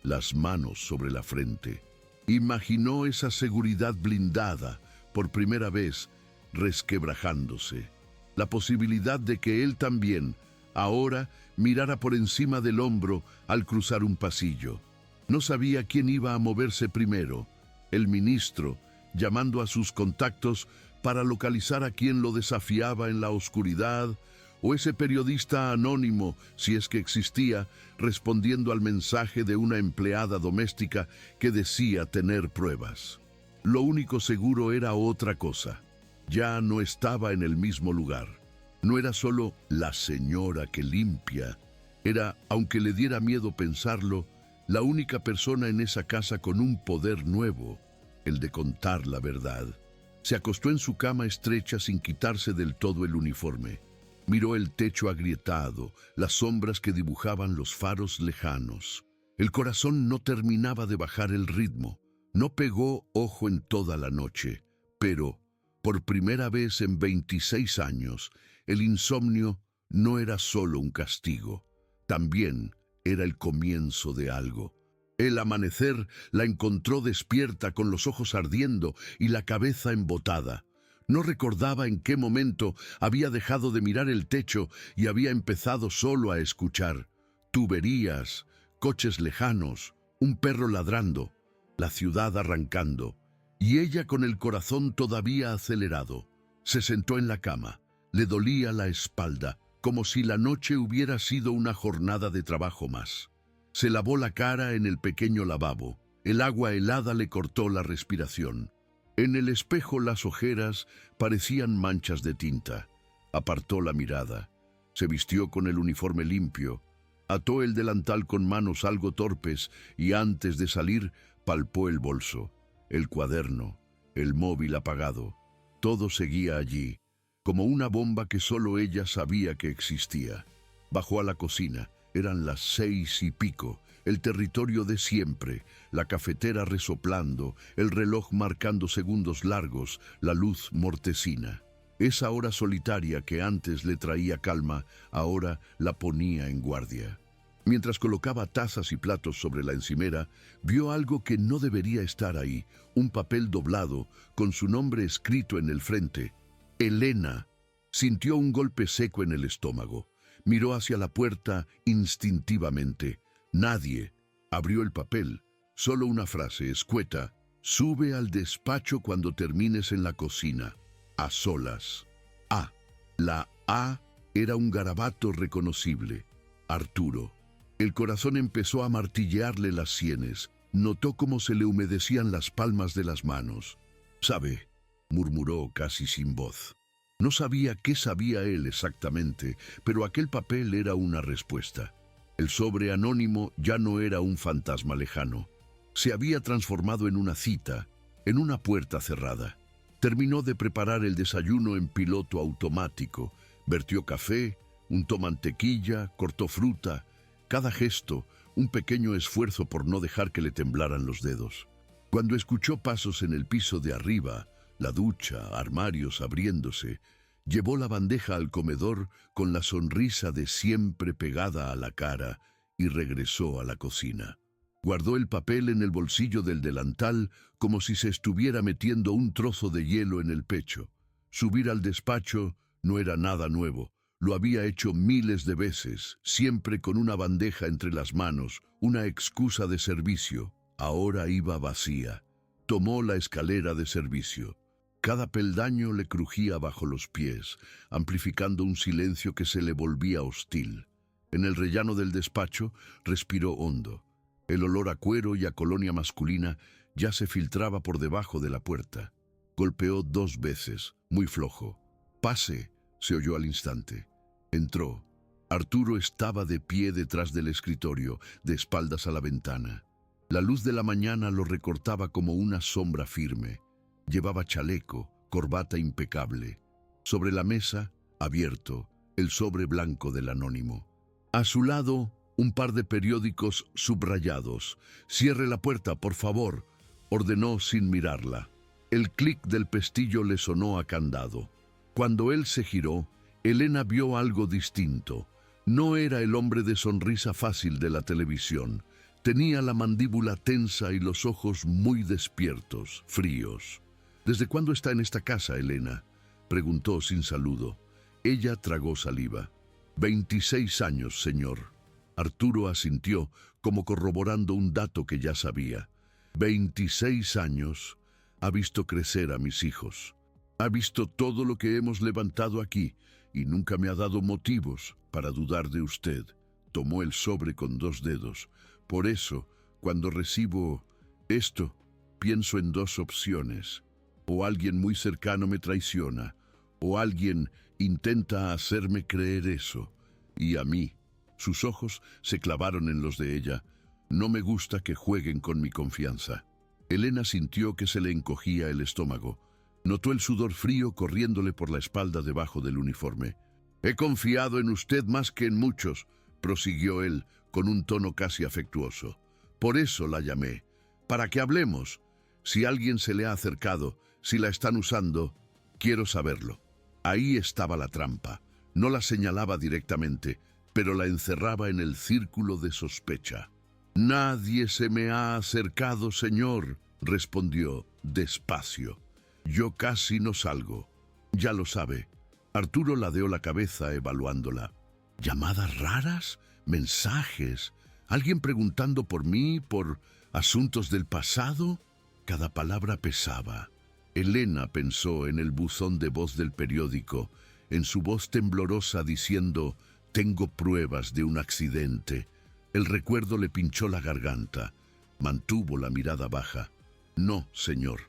las manos sobre la frente. Imaginó esa seguridad blindada, por primera vez, resquebrajándose. La posibilidad de que él también, ahora, mirara por encima del hombro al cruzar un pasillo. No sabía quién iba a moverse primero, el ministro, llamando a sus contactos para localizar a quien lo desafiaba en la oscuridad, o ese periodista anónimo, si es que existía, respondiendo al mensaje de una empleada doméstica que decía tener pruebas. Lo único seguro era otra cosa. Ya no estaba en el mismo lugar. No era solo la señora que limpia. Era, aunque le diera miedo pensarlo, la única persona en esa casa con un poder nuevo, el de contar la verdad. Se acostó en su cama estrecha sin quitarse del todo el uniforme. Miró el techo agrietado, las sombras que dibujaban los faros lejanos. El corazón no terminaba de bajar el ritmo. No pegó ojo en toda la noche, pero, por primera vez en 26 años, el insomnio no era solo un castigo, también era el comienzo de algo. El amanecer la encontró despierta con los ojos ardiendo y la cabeza embotada. No recordaba en qué momento había dejado de mirar el techo y había empezado solo a escuchar tuberías, coches lejanos, un perro ladrando, la ciudad arrancando, y ella con el corazón todavía acelerado. Se sentó en la cama, le dolía la espalda, como si la noche hubiera sido una jornada de trabajo más. Se lavó la cara en el pequeño lavabo. El agua helada le cortó la respiración. En el espejo las ojeras parecían manchas de tinta. Apartó la mirada. Se vistió con el uniforme limpio. Ató el delantal con manos algo torpes y antes de salir palpó el bolso, el cuaderno, el móvil apagado. Todo seguía allí, como una bomba que solo ella sabía que existía. Bajó a la cocina. Eran las 6:00, el territorio de siempre, la cafetera resoplando, el reloj marcando segundos largos, la luz mortecina. Esa hora solitaria que antes le traía calma, ahora la ponía en guardia. Mientras colocaba tazas y platos sobre la encimera, vio algo que no debería estar ahí, un papel doblado, con su nombre escrito en el frente. Elena. Sintió un golpe seco en el estómago. Miró hacia la puerta instintivamente. Nadie. Abrió el papel. Solo una frase escueta. Sube al despacho cuando termines en la cocina. A solas. A. La A era un garabato reconocible. Arturo. El corazón empezó a martillearle las sienes. Notó cómo se le humedecían las palmas de las manos. «¿Sabe?», murmuró casi sin voz. No sabía qué sabía él exactamente, pero aquel papel era una respuesta. El sobre anónimo ya no era un fantasma lejano. Se había transformado en una cita, en una puerta cerrada. Terminó de preparar el desayuno en piloto automático. Vertió café, untó mantequilla, cortó fruta. Cada gesto, un pequeño esfuerzo por no dejar que le temblaran los dedos. Cuando escuchó pasos en el piso de arriba, la ducha, armarios abriéndose, llevó la bandeja al comedor con la sonrisa de siempre pegada a la cara y regresó a la cocina. Guardó el papel en el bolsillo del delantal como si se estuviera metiendo un trozo de hielo en el pecho. Subir al despacho no era nada nuevo. Lo había hecho miles de veces, siempre con una bandeja entre las manos, una excusa de servicio. Ahora iba vacía. Tomó la escalera de servicio. Cada peldaño le crujía bajo los pies, amplificando un silencio que se le volvía hostil. En el rellano del despacho respiró hondo. El olor a cuero y a colonia masculina ya se filtraba por debajo de la puerta. Golpeó 2 veces, muy flojo. «Pase», se oyó al instante. Entró. Arturo estaba de pie detrás del escritorio, de espaldas a la ventana. La luz de la mañana lo recortaba como una sombra firme. Llevaba chaleco, corbata impecable. Sobre la mesa, abierto, el sobre blanco del anónimo. A su lado, un par de periódicos subrayados. «Cierre la puerta, por favor», ordenó sin mirarla. El clic del pestillo le sonó a candado. Cuando él se giró, Elena vio algo distinto. No era el hombre de sonrisa fácil de la televisión. Tenía la mandíbula tensa y los ojos muy despiertos, fríos. «¿Desde cuándo está en esta casa, Elena?», preguntó sin saludo. Ella tragó saliva. «26 años, señor». Arturo asintió, como corroborando un dato que ya sabía. 26 años. Ha visto crecer a mis hijos. Ha visto todo lo que hemos levantado aquí y nunca me ha dado motivos para dudar de usted». Tomó el sobre con 2 dedos. «Por eso, cuando recibo esto, pienso en 2 opciones. O alguien muy cercano me traiciona, o alguien intenta hacerme creer eso. Y a mí». Sus ojos se clavaron en los de ella. «No me gusta que jueguen con mi confianza». Elena sintió que se le encogía el estómago. Notó el sudor frío corriéndole por la espalda debajo del uniforme. «He confiado en usted más que en muchos», prosiguió él con un tono casi afectuoso. «Por eso la llamé, para que hablemos. Si alguien se le ha acercado, si la están usando, quiero saberlo». Ahí estaba la trampa. No la señalaba directamente, pero la encerraba en el círculo de sospecha. «Nadie se me ha acercado, señor», respondió despacio. «Yo casi no salgo. Ya lo sabe». Arturo ladeó la cabeza evaluándola. ¿Llamadas raras? ¿Mensajes? ¿Alguien preguntando por mí, por asuntos del pasado? Cada palabra pesaba. Elena pensó en el buzón de voz del periódico, en su voz temblorosa diciendo: «Tengo pruebas de un accidente». El recuerdo le pinchó la garganta. Mantuvo la mirada baja. «No, señor».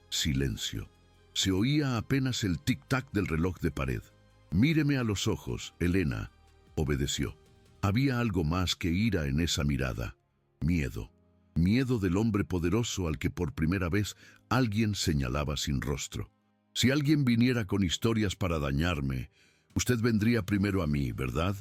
Silencio. Se oía apenas el tic-tac del reloj de pared. «Míreme a los ojos, Elena», obedeció. Había algo más que ira en esa mirada. Miedo. Miedo del hombre poderoso al que por primera vez alguien señalaba sin rostro. «Si alguien viniera con historias para dañarme, usted vendría primero a mí, ¿verdad?»,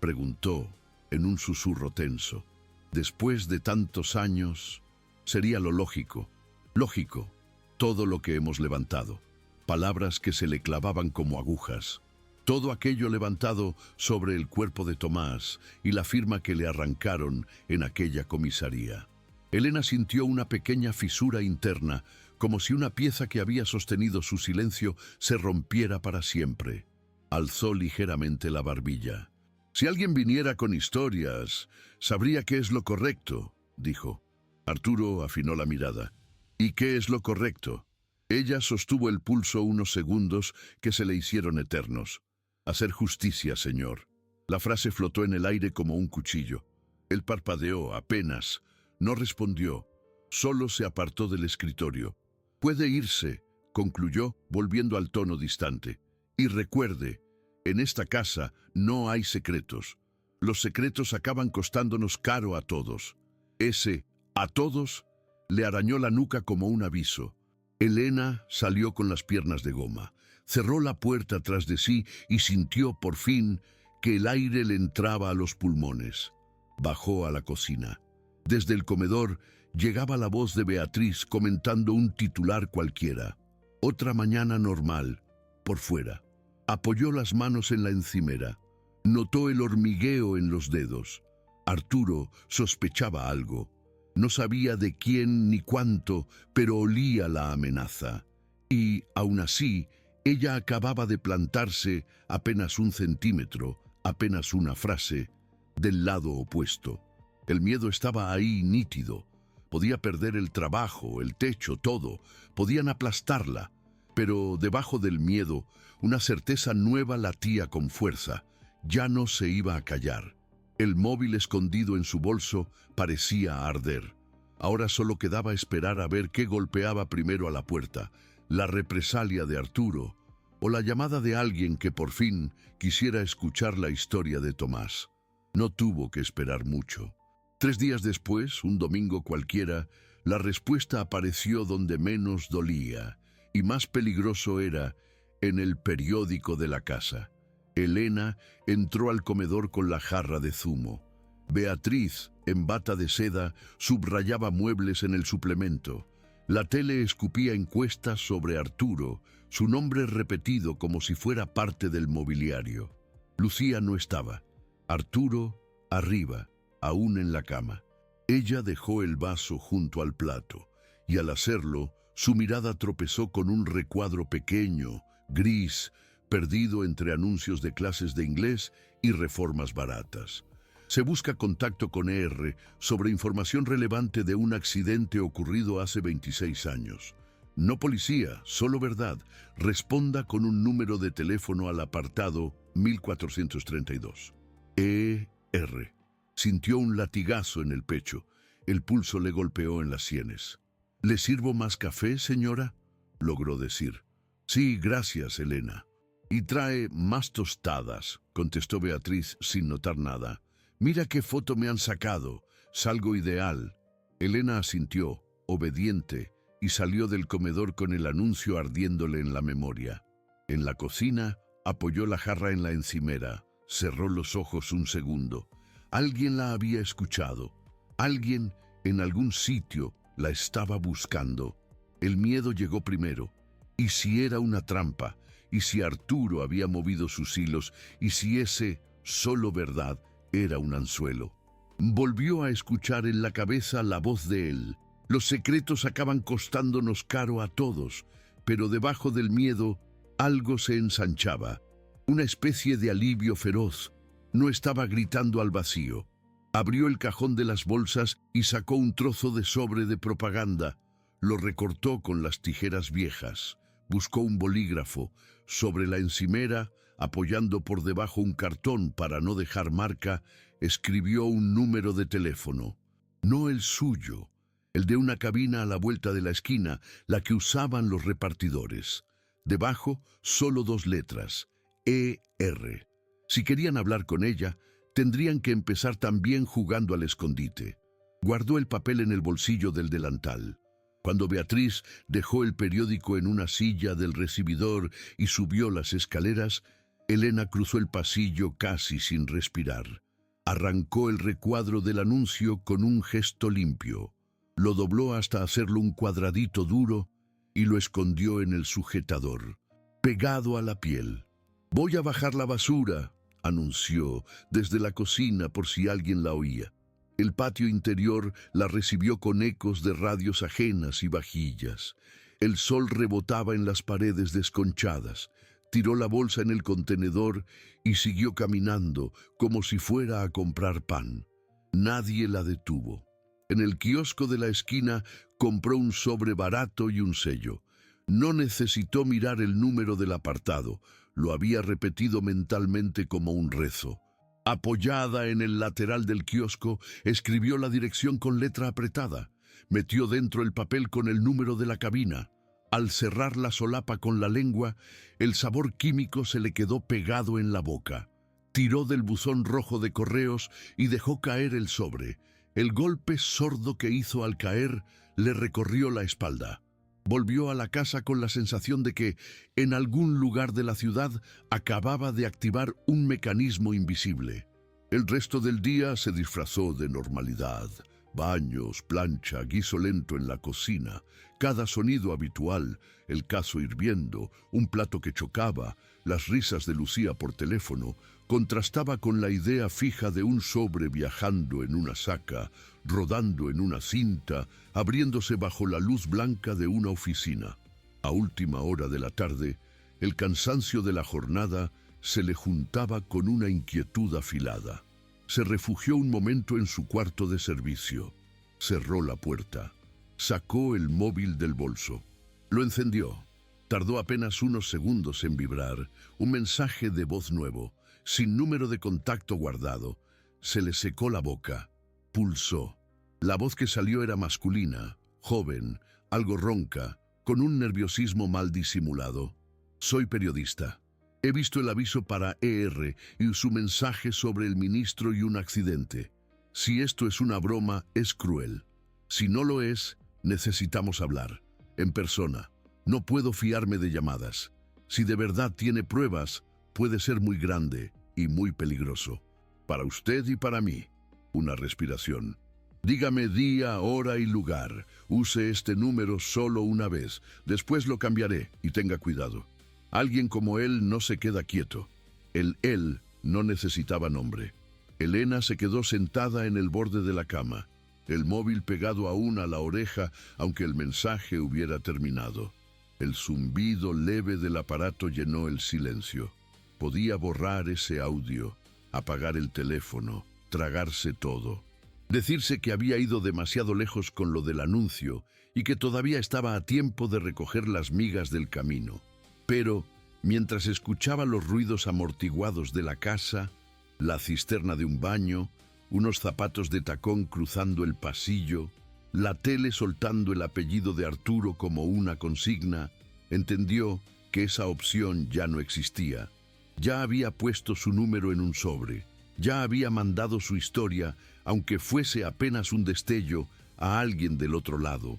preguntó en un susurro tenso. «Después de tantos años, sería lo lógico. Lógico. Todo lo que hemos levantado». Palabras que se le clavaban como agujas. Todo aquello levantado sobre el cuerpo de Tomás y la firma que le arrancaron en aquella comisaría. Elena sintió una pequeña fisura interna, como si una pieza que había sostenido su silencio se rompiera para siempre. Alzó ligeramente la barbilla. «Si alguien viniera con historias, sabría qué es lo correcto», dijo. Arturo afinó la mirada. «¿Y qué es lo correcto?». Ella sostuvo el pulso unos segundos que se le hicieron eternos. «Hacer justicia, señor». La frase flotó en el aire como un cuchillo. Él parpadeó apenas. No respondió. Solo se apartó del escritorio. «Puede irse», concluyó, volviendo al tono distante. «Y recuerde, en esta casa no hay secretos. Los secretos acaban costándonos caro a todos». Ese «a todos» le arañó la nuca como un aviso. Elena salió con las piernas de goma. Cerró la puerta tras de sí y sintió por fin que el aire le entraba a los pulmones. Bajó a la cocina. Desde el comedor llegaba la voz de Beatriz comentando un titular cualquiera. «Otra mañana normal», por fuera. Apoyó las manos en la encimera. Notó el hormigueo en los dedos. Arturo sospechaba algo. No sabía de quién ni cuánto, pero olía la amenaza. Y, aún así, ella acababa de plantarse apenas 1 centímetro, apenas una frase, del lado opuesto. El miedo estaba ahí nítido. Podía perder el trabajo, el techo, todo. Podían aplastarla. Pero debajo del miedo, una certeza nueva latía con fuerza. Ya no se iba a callar. El móvil escondido en su bolso parecía arder. Ahora solo quedaba esperar a ver qué golpeaba primero a la puerta, la represalia de Arturo o la llamada de alguien que por fin quisiera escuchar la historia de Tomás. No tuvo que esperar mucho. 3 días después, un domingo cualquiera, la respuesta apareció donde menos dolía y más peligroso era, en el periódico de la casa. Elena entró al comedor con la jarra de zumo. Beatriz, en bata de seda, subrayaba muebles en el suplemento. La tele escupía encuestas sobre Arturo, su nombre repetido como si fuera parte del mobiliario. Lucía no estaba. Arturo, arriba, aún en la cama. Ella dejó el vaso junto al plato, y al hacerlo, su mirada tropezó con un recuadro pequeño, gris, perdido entre anuncios de clases de inglés y reformas baratas. Se busca contacto con ER sobre información relevante de un accidente ocurrido hace 26 años. No policía, solo verdad. Responda con un número de teléfono al apartado 1432. ER. Sintió un latigazo en el pecho. El pulso le golpeó en las sienes. «¿Le sirvo más café, señora?», logró decir. «Sí, gracias, Elena». «Y trae más tostadas», contestó Beatriz sin notar nada. «Mira qué foto me han sacado. Salgo ideal». Elena asintió, obediente, y salió del comedor con el anuncio ardiéndole en la memoria. En la cocina, apoyó la jarra en la encimera, cerró los ojos un segundo. Alguien la había escuchado. Alguien, en algún sitio, la estaba buscando. El miedo llegó primero. ¿Y si era una trampa? ¿Y si Arturo había movido sus hilos? ¿Y si ese, solo verdad, era un anzuelo? Volvió a escuchar en la cabeza la voz de él. Los secretos acaban costándonos caro a todos, pero debajo del miedo algo se ensanchaba. Una especie de alivio feroz. No estaba gritando al vacío. Abrió el cajón de las bolsas y sacó un trozo de sobre de propaganda. Lo recortó con las tijeras viejas. Buscó un bolígrafo. Sobre la encimera, apoyando por debajo un cartón para no dejar marca, escribió un número de teléfono. No el suyo, el de una cabina a la vuelta de la esquina, la que usaban los repartidores. Debajo, solo 2 letras, ER. Si querían hablar con ella, tendrían que empezar también jugando al escondite. Guardó el papel en el bolsillo del delantal. Cuando Beatriz dejó el periódico en una silla del recibidor y subió las escaleras, Elena cruzó el pasillo casi sin respirar. Arrancó el recuadro del anuncio con un gesto limpio. Lo dobló hasta hacerlo un cuadradito duro y lo escondió en el sujetador, pegado a la piel. «Voy a bajar la basura», anunció desde la cocina por si alguien la oía. El patio interior la recibió con ecos de radios ajenas y vajillas. El sol rebotaba en las paredes desconchadas. Tiró la bolsa en el contenedor y siguió caminando como si fuera a comprar pan. Nadie la detuvo. En el kiosco de la esquina compró un sobre barato y un sello. No necesitó mirar el número del apartado. Lo había repetido mentalmente como un rezo. Apoyada en el lateral del kiosco, escribió la dirección con letra apretada. Metió dentro el papel con el número de la cabina. Al cerrar la solapa con la lengua, el sabor químico se le quedó pegado en la boca. Tiró del buzón rojo de correos y dejó caer el sobre. El golpe sordo que hizo al caer le recorrió la espalda. Volvió a la casa con la sensación de que, en algún lugar de la ciudad, acababa de activar un mecanismo invisible. El resto del día se disfrazó de normalidad. Baños, plancha, guiso lento en la cocina, cada sonido habitual, el cazo hirviendo, un plato que chocaba, las risas de Lucía por teléfono, contrastaba con la idea fija de un sobre viajando en una saca, rodando en una cinta, abriéndose bajo la luz blanca de una oficina. A última hora de la tarde, el cansancio de la jornada se le juntaba con una inquietud afilada. Se refugió un momento en su cuarto de servicio. Cerró la puerta. Sacó el móvil del bolso. Lo encendió. Tardó apenas unos segundos en vibrar. Un mensaje de voz nuevo, sin número de contacto guardado. Se le secó la boca. Pulsó. La voz que salió era masculina, joven, algo ronca, con un nerviosismo mal disimulado. «Soy periodista. He visto el aviso para ER y su mensaje sobre el ministro y un accidente. Si esto es una broma, es cruel. Si no lo es, necesitamos hablar. En persona. No puedo fiarme de llamadas. Si de verdad tiene pruebas, puede ser muy grande y muy peligroso. Para usted y para mí». Una respiración. «Dígame día, hora y lugar. Use este número solo una vez. Después lo cambiaré y tenga cuidado. Alguien como él no se queda quieto». El él no necesitaba nombre. Elena se quedó sentada en el borde de la cama, el móvil pegado aún a la oreja, aunque el mensaje hubiera terminado. El zumbido leve del aparato llenó el silencio. Podía borrar ese audio, apagar el teléfono, tragarse todo. Decirse que había ido demasiado lejos con lo del anuncio y que todavía estaba a tiempo de recoger las migas del camino. Pero, mientras escuchaba los ruidos amortiguados de la casa, la cisterna de un baño, unos zapatos de tacón cruzando el pasillo, la tele soltando el apellido de Arturo como una consigna, entendió que esa opción ya no existía. Ya había puesto su número en un sobre, ya había mandado su historia, aunque fuese apenas un destello, a alguien del otro lado.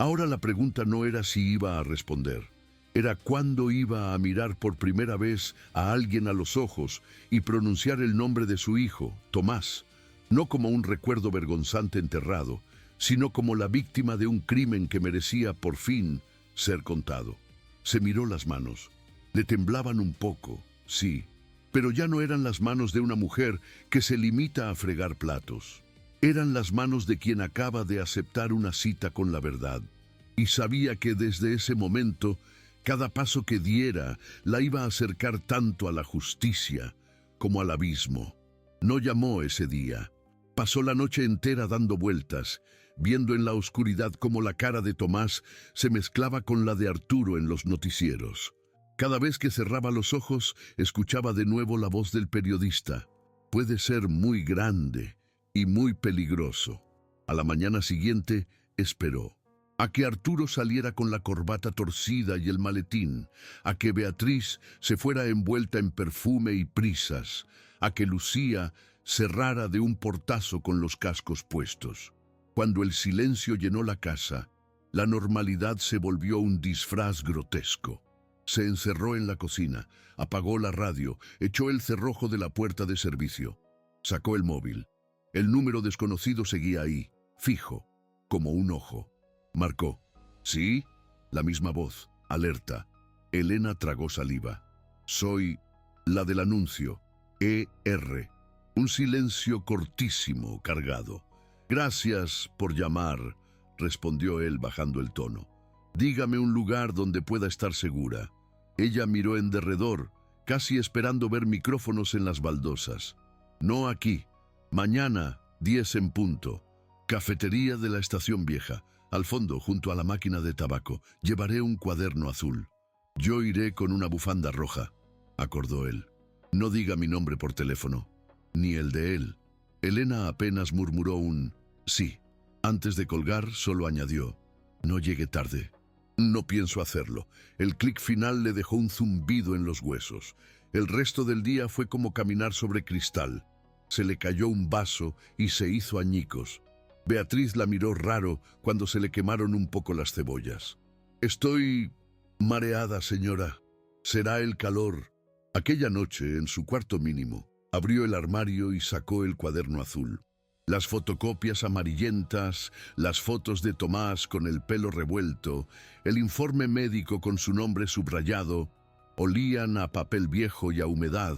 Ahora la pregunta no era si iba a responder, era cuándo iba a mirar por primera vez a alguien a los ojos y pronunciar el nombre de su hijo, Tomás, no como un recuerdo vergonzante enterrado, sino como la víctima de un crimen que merecía por fin ser contado. Se miró las manos. Le temblaban un poco, sí, pero ya no eran las manos de una mujer que se limita a fregar platos. Eran las manos de quien acaba de aceptar una cita con la verdad. Y sabía que desde ese momento, cada paso que diera la iba a acercar tanto a la justicia como al abismo. No llamó ese día. Pasó la noche entera dando vueltas, viendo en la oscuridad cómo la cara de Tomás se mezclaba con la de Arturo en los noticieros. Cada vez que cerraba los ojos, escuchaba de nuevo la voz del periodista. Puede ser muy grande y muy peligroso. A la mañana siguiente, esperó. A que Arturo saliera con la corbata torcida y el maletín, a que Beatriz se fuera envuelta en perfume y prisas, a que Lucía cerrara de un portazo con los cascos puestos. Cuando el silencio llenó la casa, la normalidad se volvió un disfraz grotesco. Se encerró en la cocina, apagó la radio, echó el cerrojo de la puerta de servicio. Sacó el móvil. El número desconocido seguía ahí, fijo, como un ojo. Marcó. ¿Sí? La misma voz, alerta. Elena tragó saliva. Soy la del anuncio. E.R. Un silencio cortísimo, cargado. Gracias por llamar, respondió él bajando el tono. Dígame un lugar donde pueda estar segura. Ella miró en derredor, casi esperando ver micrófonos en las baldosas. No aquí. Mañana, 10 en punto. Cafetería de la Estación Vieja. Al fondo, junto a la máquina de tabaco, llevaré un cuaderno azul. Yo iré con una bufanda roja, acordó él. No diga mi nombre por teléfono, ni el de él. Elena apenas murmuró un sí. Antes de colgar, solo añadió, no llegue tarde. No pienso hacerlo. El clic final le dejó un zumbido en los huesos. El resto del día fue como caminar sobre cristal. Se le cayó un vaso y se hizo añicos. Beatriz la miró raro cuando se le quemaron un poco las cebollas. Estoy mareada, señora. Será el calor. Aquella noche, en su cuarto mínimo, abrió el armario y sacó el cuaderno azul. Las fotocopias amarillentas, las fotos de Tomás con el pelo revuelto, el informe médico con su nombre subrayado, olían a papel viejo y a humedad,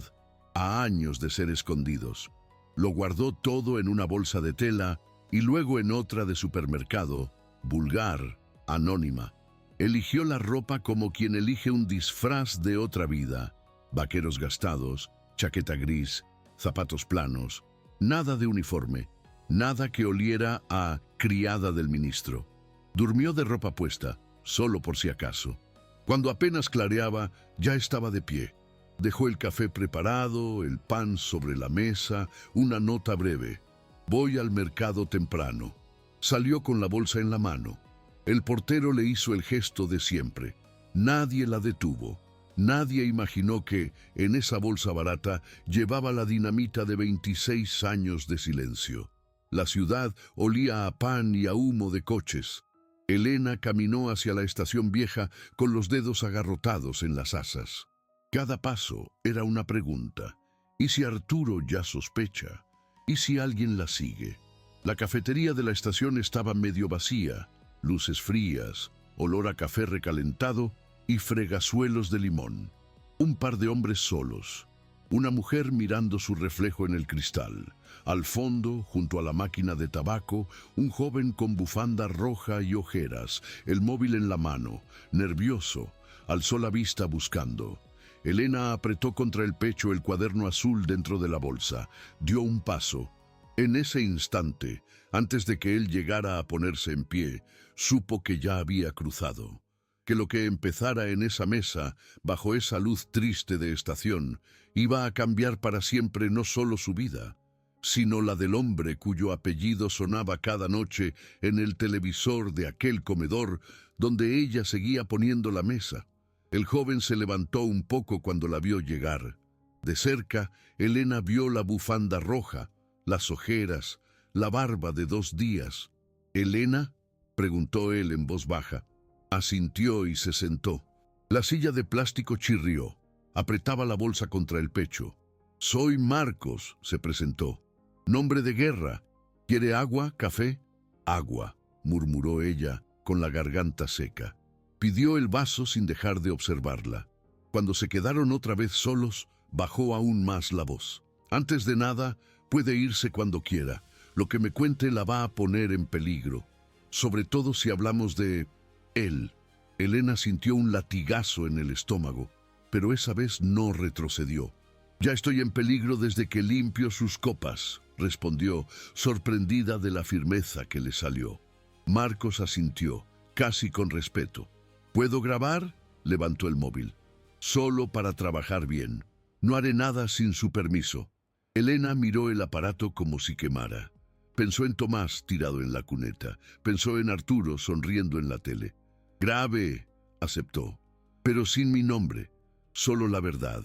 a años de ser escondidos. Lo guardó todo en una bolsa de tela y luego en otra de supermercado, vulgar, anónima. Eligió la ropa como quien elige un disfraz de otra vida. Vaqueros gastados, chaqueta gris, zapatos planos, nada de uniforme, nada que oliera a criada del ministro. Durmió de ropa puesta, solo por si acaso. Cuando apenas clareaba, ya estaba de pie. Dejó el café preparado, el pan sobre la mesa, una nota breve. Voy al mercado temprano. Salió con la bolsa en la mano. El portero le hizo el gesto de siempre. Nadie la detuvo. Nadie imaginó que, en esa bolsa barata, llevaba la dinamita de 26 años de silencio. La ciudad olía a pan y a humo de coches. Elena caminó hacia la estación vieja con los dedos agarrotados en las asas. Cada paso era una pregunta. ¿Y si Arturo ya sospecha? ¿Y si alguien la sigue? La cafetería de la estación estaba medio vacía, luces frías, olor a café recalentado y fregazuelos de limón. Un par de hombres solos. Una mujer mirando su reflejo en el cristal. Al fondo, junto a la máquina de tabaco, un joven con bufanda roja y ojeras, el móvil en la mano, nervioso, alzó la vista buscando. Elena apretó contra el pecho el cuaderno azul dentro de la bolsa. Dio un paso. En ese instante, antes de que él llegara a ponerse en pie, supo que ya había cruzado. Que lo que empezara en esa mesa, bajo esa luz triste de estación, iba a cambiar para siempre no solo su vida, sino la del hombre cuyo apellido sonaba cada noche en el televisor de aquel comedor donde ella seguía poniendo la mesa. El joven se levantó un poco cuando la vio llegar. De cerca, Elena vio la bufanda roja, las ojeras, la barba de 2 días. ¿Elena? preguntó él en voz baja. Asintió y se sentó. La silla de plástico chirrió. Apretaba la bolsa contra el pecho. Soy Marcos, se presentó. Nombre de guerra. ¿Quiere agua, café? Agua, murmuró ella, con la garganta seca. Pidió el vaso sin dejar de observarla. Cuando se quedaron otra vez solos, bajó aún más la voz. Antes de nada, puede irse cuando quiera. Lo que me cuente la va a poner en peligro. Sobre todo si hablamos de él. Elena sintió un latigazo en el estómago, pero esa vez no retrocedió. Ya estoy en peligro desde que limpio sus copas, respondió, sorprendida de la firmeza que le salió. Marcos asintió, casi con respeto. ¿Puedo grabar? Levantó el móvil. Solo para trabajar bien. No haré nada sin su permiso. Elena miró el aparato como si quemara. Pensó en Tomás tirado en la cuneta. Pensó en Arturo sonriendo en la tele. Grave, aceptó, pero sin mi nombre, solo la verdad.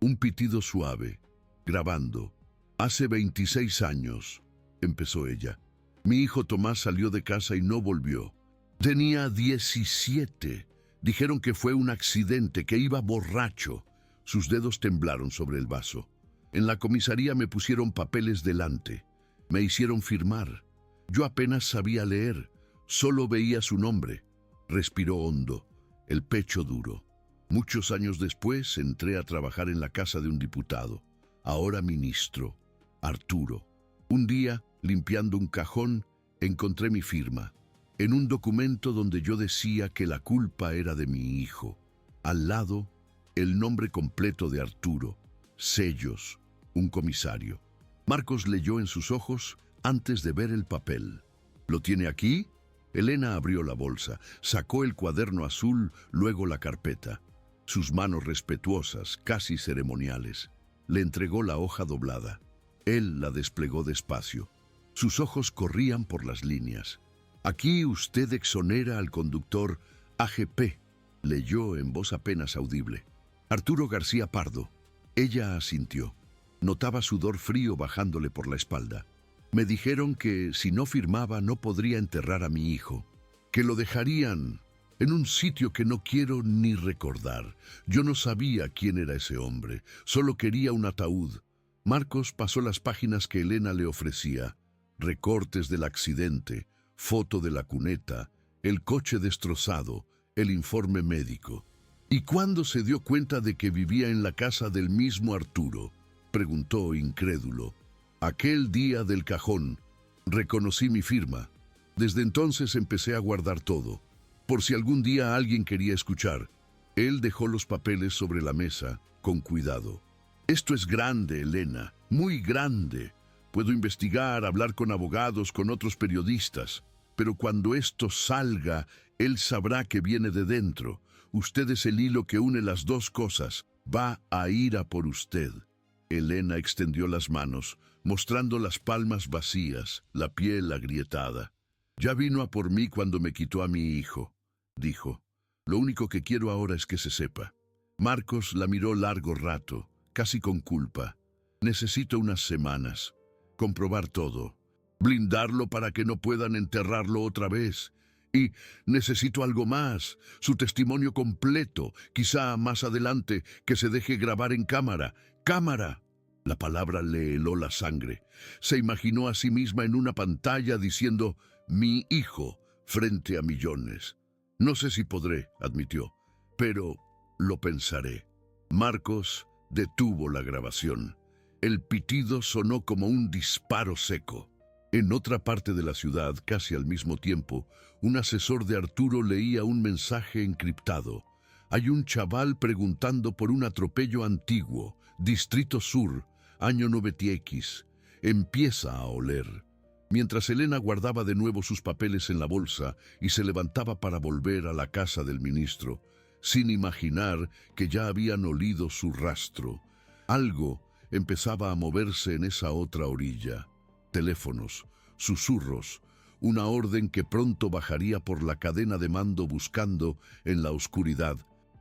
Un pitido suave, grabando. Hace 26 años, empezó ella. Mi hijo Tomás salió de casa y no volvió. Tenía 17. Dijeron que fue un accidente, que iba borracho. Sus dedos temblaron sobre el vaso. En la comisaría me pusieron papeles delante. Me hicieron firmar. Yo apenas sabía leer, solo veía su nombre. Respiró hondo, el pecho duro. Muchos años después entré a trabajar en la casa de un diputado, ahora ministro, Arturo. Un día, limpiando un cajón, encontré mi firma, en un documento donde yo decía que la culpa era de mi hijo. Al lado, el nombre completo de Arturo, sellos, un comisario. Marcos leyó en sus ojos antes de ver el papel. ¿Lo tiene aquí? Elena abrió la bolsa, sacó el cuaderno azul, luego la carpeta. Sus manos respetuosas, casi ceremoniales. Le entregó la hoja doblada. Él la desplegó despacio. Sus ojos corrían por las líneas. Aquí usted exonera al conductor AGP, leyó en voz apenas audible. Arturo García Pardo. Ella asintió. Notaba sudor frío bajándole por la espalda. Me dijeron que si no firmaba no podría enterrar a mi hijo, que lo dejarían en un sitio que no quiero ni recordar. Yo no sabía quién era ese hombre, solo quería un ataúd. Marcos pasó las páginas que Elena le ofrecía. Recortes del accidente, foto de la cuneta, el coche destrozado, el informe médico. ¿Y cuándo se dio cuenta de que vivía en la casa del mismo Arturo? Preguntó incrédulo. Aquel día del cajón, reconocí mi firma. Desde entonces empecé a guardar todo, por si algún día alguien quería escuchar. Él dejó los papeles sobre la mesa, con cuidado. Esto es grande, Elena, muy grande. Puedo investigar, hablar con abogados, con otros periodistas, pero cuando esto salga, él sabrá que viene de dentro. Usted es el hilo que une las dos cosas. Va a ir a por usted. Elena extendió las manos, mostrando las palmas vacías, la piel agrietada. Ya vino a por mí cuando me quitó a mi hijo, dijo. Lo único que quiero ahora es que se sepa. Marcos la miró largo rato, casi con culpa. Necesito unas semanas, comprobar todo, blindarlo para que no puedan enterrarlo otra vez. Y necesito algo más, su testimonio completo, quizá más adelante que se deje grabar en cámara. ¡Cámara! La palabra le heló la sangre. Se imaginó a sí misma en una pantalla diciendo, mi hijo, frente a millones. No sé si podré, admitió, pero lo pensaré. Marcos detuvo la grabación. El pitido sonó como un disparo seco. En otra parte de la ciudad, casi al mismo tiempo, un asesor de Arturo leía un mensaje encriptado. Hay un chaval preguntando por un atropello antiguo, Distrito Sur, año 9X. Empieza a oler. Mientras Elena guardaba de nuevo sus papeles en la bolsa y se levantaba para volver a la casa del ministro, sin imaginar que ya habían olido su rastro. Algo empezaba a moverse en esa otra orilla. Teléfonos, susurros, una orden que pronto bajaría por la cadena de mando buscando, en la oscuridad,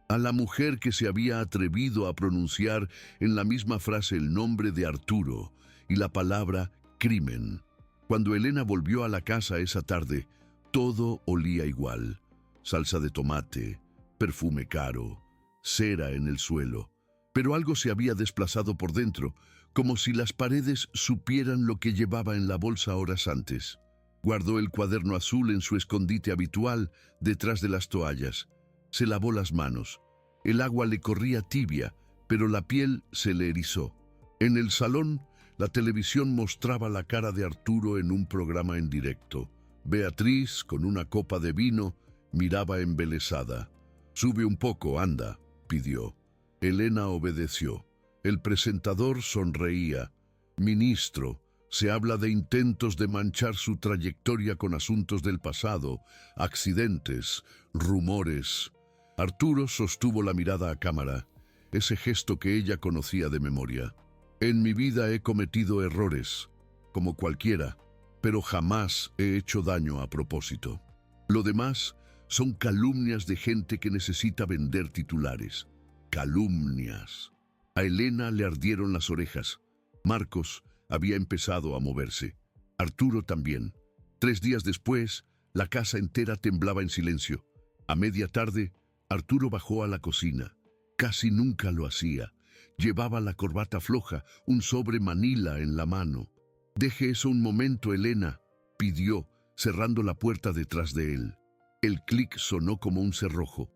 a la mujer que se había atrevido a pronunciar en la misma frase el nombre de Arturo y la palabra crimen. Cuando Elena volvió a la casa esa tarde, Todo olía igual: salsa de tomate, perfume caro, cera en el suelo. Pero algo se había desplazado por dentro, como si las paredes supieran lo que llevaba en la bolsa horas antes. Guardó el cuaderno azul en su escondite habitual, detrás de las toallas. Se lavó las manos. El agua le corría tibia, pero la piel se le erizó. En el salón, la televisión mostraba la cara de Arturo en un programa en directo. Beatriz, con una copa de vino, miraba embelesada. «Sube un poco, anda», pidió. Elena obedeció. El presentador sonreía. «Ministro, se habla de intentos de manchar su trayectoria con asuntos del pasado, accidentes, rumores». Arturo sostuvo la mirada a cámara, ese gesto que ella conocía de memoria. «En mi vida he cometido errores, como cualquiera, pero jamás he hecho daño a propósito. Lo demás son calumnias de gente que necesita vender titulares. Calumnias». A Elena le ardieron las orejas. Marcos había empezado a moverse. Arturo también. 3 días después, la casa entera temblaba en silencio. A media tarde, Arturo bajó a la cocina. Casi nunca lo hacía. Llevaba la corbata floja, un sobre Manila en la mano. «Deje eso un momento, Elena», pidió, cerrando la puerta detrás de él. El clic sonó como un cerrojo.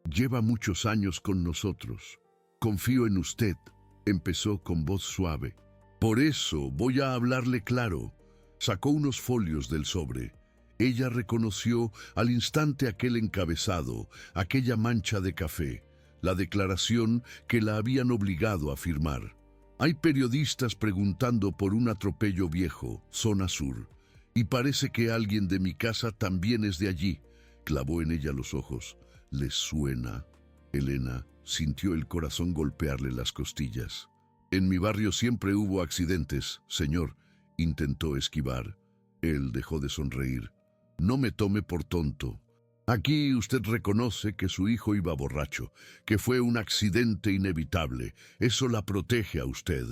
«Lleva muchos años con nosotros. Confío en usted», empezó con voz suave. «Por eso voy a hablarle claro». Sacó unos folios del sobre. Ella reconoció al instante aquel encabezado, aquella mancha de café, la declaración que la habían obligado a firmar. «Hay periodistas preguntando por un atropello viejo, zona sur, y parece que alguien de mi casa también es de allí». Clavó en ella los ojos. «¿Les suena?» Elena sintió el corazón golpearle las costillas. «En mi barrio siempre hubo accidentes, señor», intentó esquivar. Él dejó de sonreír. «No me tome por tonto. Aquí usted reconoce que su hijo iba borracho, que fue un accidente inevitable. Eso la protege a usted.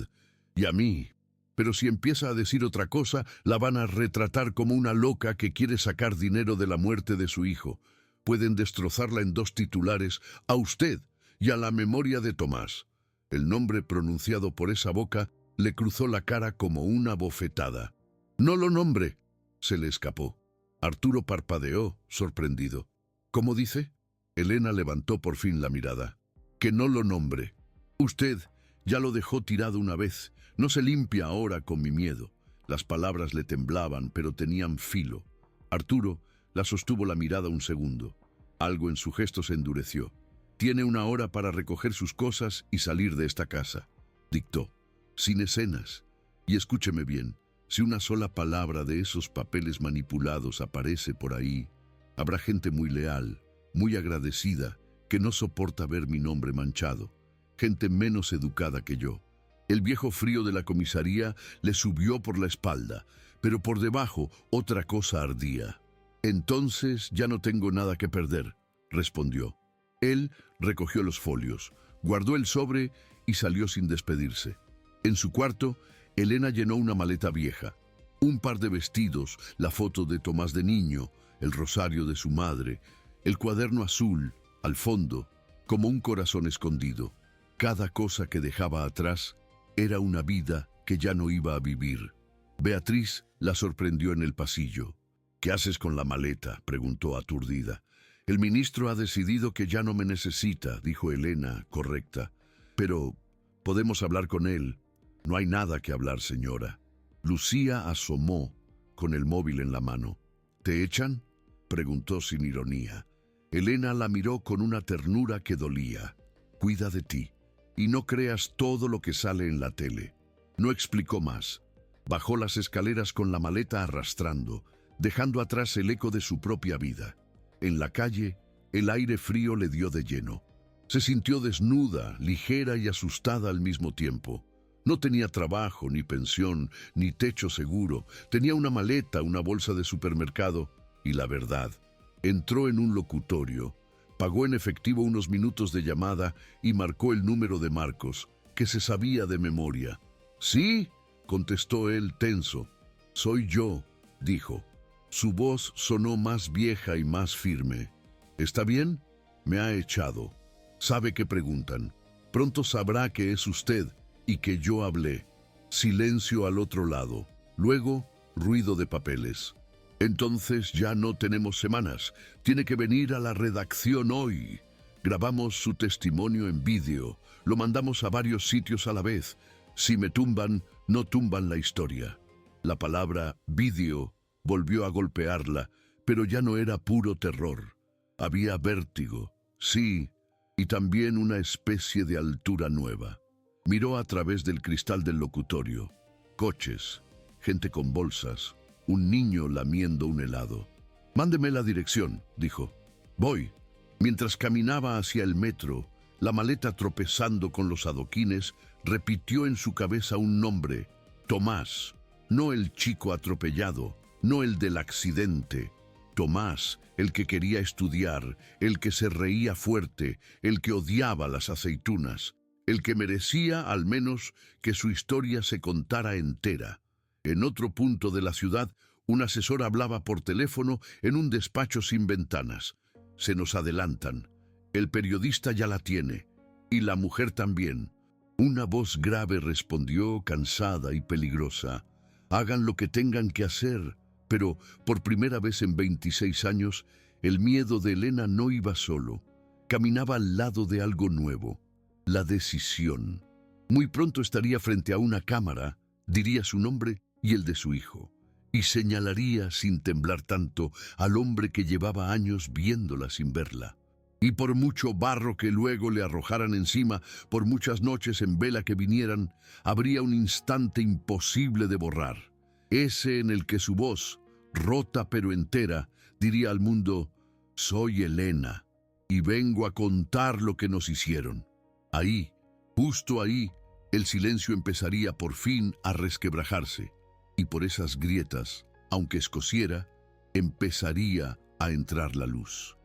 Y a mí. Pero si empieza a decir otra cosa, la van a retratar como una loca que quiere sacar dinero de la muerte de su hijo. Pueden destrozarla en 2 titulares, a usted y a la memoria de Tomás». El nombre pronunciado por esa boca le cruzó la cara como una bofetada. «No lo nombre», se le escapó. Arturo parpadeó, sorprendido. «¿Cómo dice?» Elena levantó por fin la mirada. «Que no lo nombre. Usted ya lo dejó tirado una vez. No se limpia ahora con mi miedo». Las palabras le temblaban, pero tenían filo. Arturo la sostuvo la mirada un segundo. Algo en su gesto se endureció. «Tiene 1 hora para recoger sus cosas y salir de esta casa», dictó. «Sin escenas. Y escúcheme bien. Si una sola palabra de esos papeles manipulados aparece por ahí, habrá gente muy leal, muy agradecida, que no soporta ver mi nombre manchado. Gente menos educada que yo». El viejo frío de la comisaría le subió por la espalda, pero por debajo otra cosa ardía. «Entonces ya no tengo nada que perder», respondió. Él recogió los folios, guardó el sobre y salió sin despedirse. En su cuarto, Elena llenó una maleta vieja. Un par de vestidos, la foto de Tomás de niño, el rosario de su madre, el cuaderno azul, al fondo, como un corazón escondido. Cada cosa que dejaba atrás era una vida que ya no iba a vivir. Beatriz la sorprendió en el pasillo. «¿Qué haces con la maleta?», preguntó aturdida. «El ministro ha decidido que ya no me necesita», dijo Elena, correcta. «Pero podemos hablar con él». «No hay nada que hablar, señora». Lucía asomó, con el móvil en la mano. «¿Te echan?», preguntó sin ironía. Elena la miró con una ternura que dolía. «Cuida de ti, y no creas todo lo que sale en la tele». No explicó más. Bajó las escaleras con la maleta arrastrando, dejando atrás el eco de su propia vida. En la calle, el aire frío le dio de lleno. Se sintió desnuda, ligera y asustada al mismo tiempo. No tenía trabajo, ni pensión, ni techo seguro. Tenía una maleta, una bolsa de supermercado y la verdad. Entró en un locutorio, pagó en efectivo unos minutos de llamada y marcó el número de Marcos, que se sabía de memoria. «¿Sí?», contestó él tenso. «Soy yo», dijo. Su voz sonó más vieja y más firme. ¿Está bien? Me ha echado. Sabe que preguntan. Pronto sabrá que es usted y que yo hablé. Silencio al otro lado. Luego, ruido de papeles. Entonces ya no tenemos semanas. Tiene que venir a la redacción hoy. Grabamos su testimonio en vídeo. Lo mandamos a varios sitios a la vez. Si me tumban, no tumban la historia. La palabra vídeo volvió a golpearla, pero ya no era puro terror. Había vértigo, sí, y también una especie de altura nueva. Miró a través del cristal del locutorio. Coches, gente con bolsas, un niño lamiendo un helado. «Mándeme la dirección», dijo. «Voy». Mientras caminaba hacia el metro, la maleta tropezando con los adoquines, repitió en su cabeza un nombre: Tomás. No el chico atropellado, no el del accidente. Tomás, el que quería estudiar, el que se reía fuerte, el que odiaba las aceitunas, el que merecía al menos que su historia se contara entera. En otro punto de la ciudad, un asesor hablaba por teléfono en un despacho sin ventanas. Se nos adelantan. El periodista ya la tiene. Y la mujer también. Una voz grave respondió, cansada y peligrosa. Hagan lo que tengan que hacer. Pero, por primera vez en 26 años, el miedo de Elena no iba solo. Caminaba al lado de algo nuevo. La decisión. Muy pronto estaría frente a una cámara, diría su nombre y el de su hijo, y señalaría sin temblar tanto al hombre que llevaba años viéndola sin verla. Y por mucho barro que luego le arrojaran encima, por muchas noches en vela que vinieran, habría un instante imposible de borrar. Ese en el que su voz, rota pero entera, diría al mundo: «Soy Elena, y vengo a contar lo que nos hicieron». Ahí, justo ahí, el silencio empezaría por fin a resquebrajarse, y por esas grietas, aunque escociera, empezaría a entrar la luz.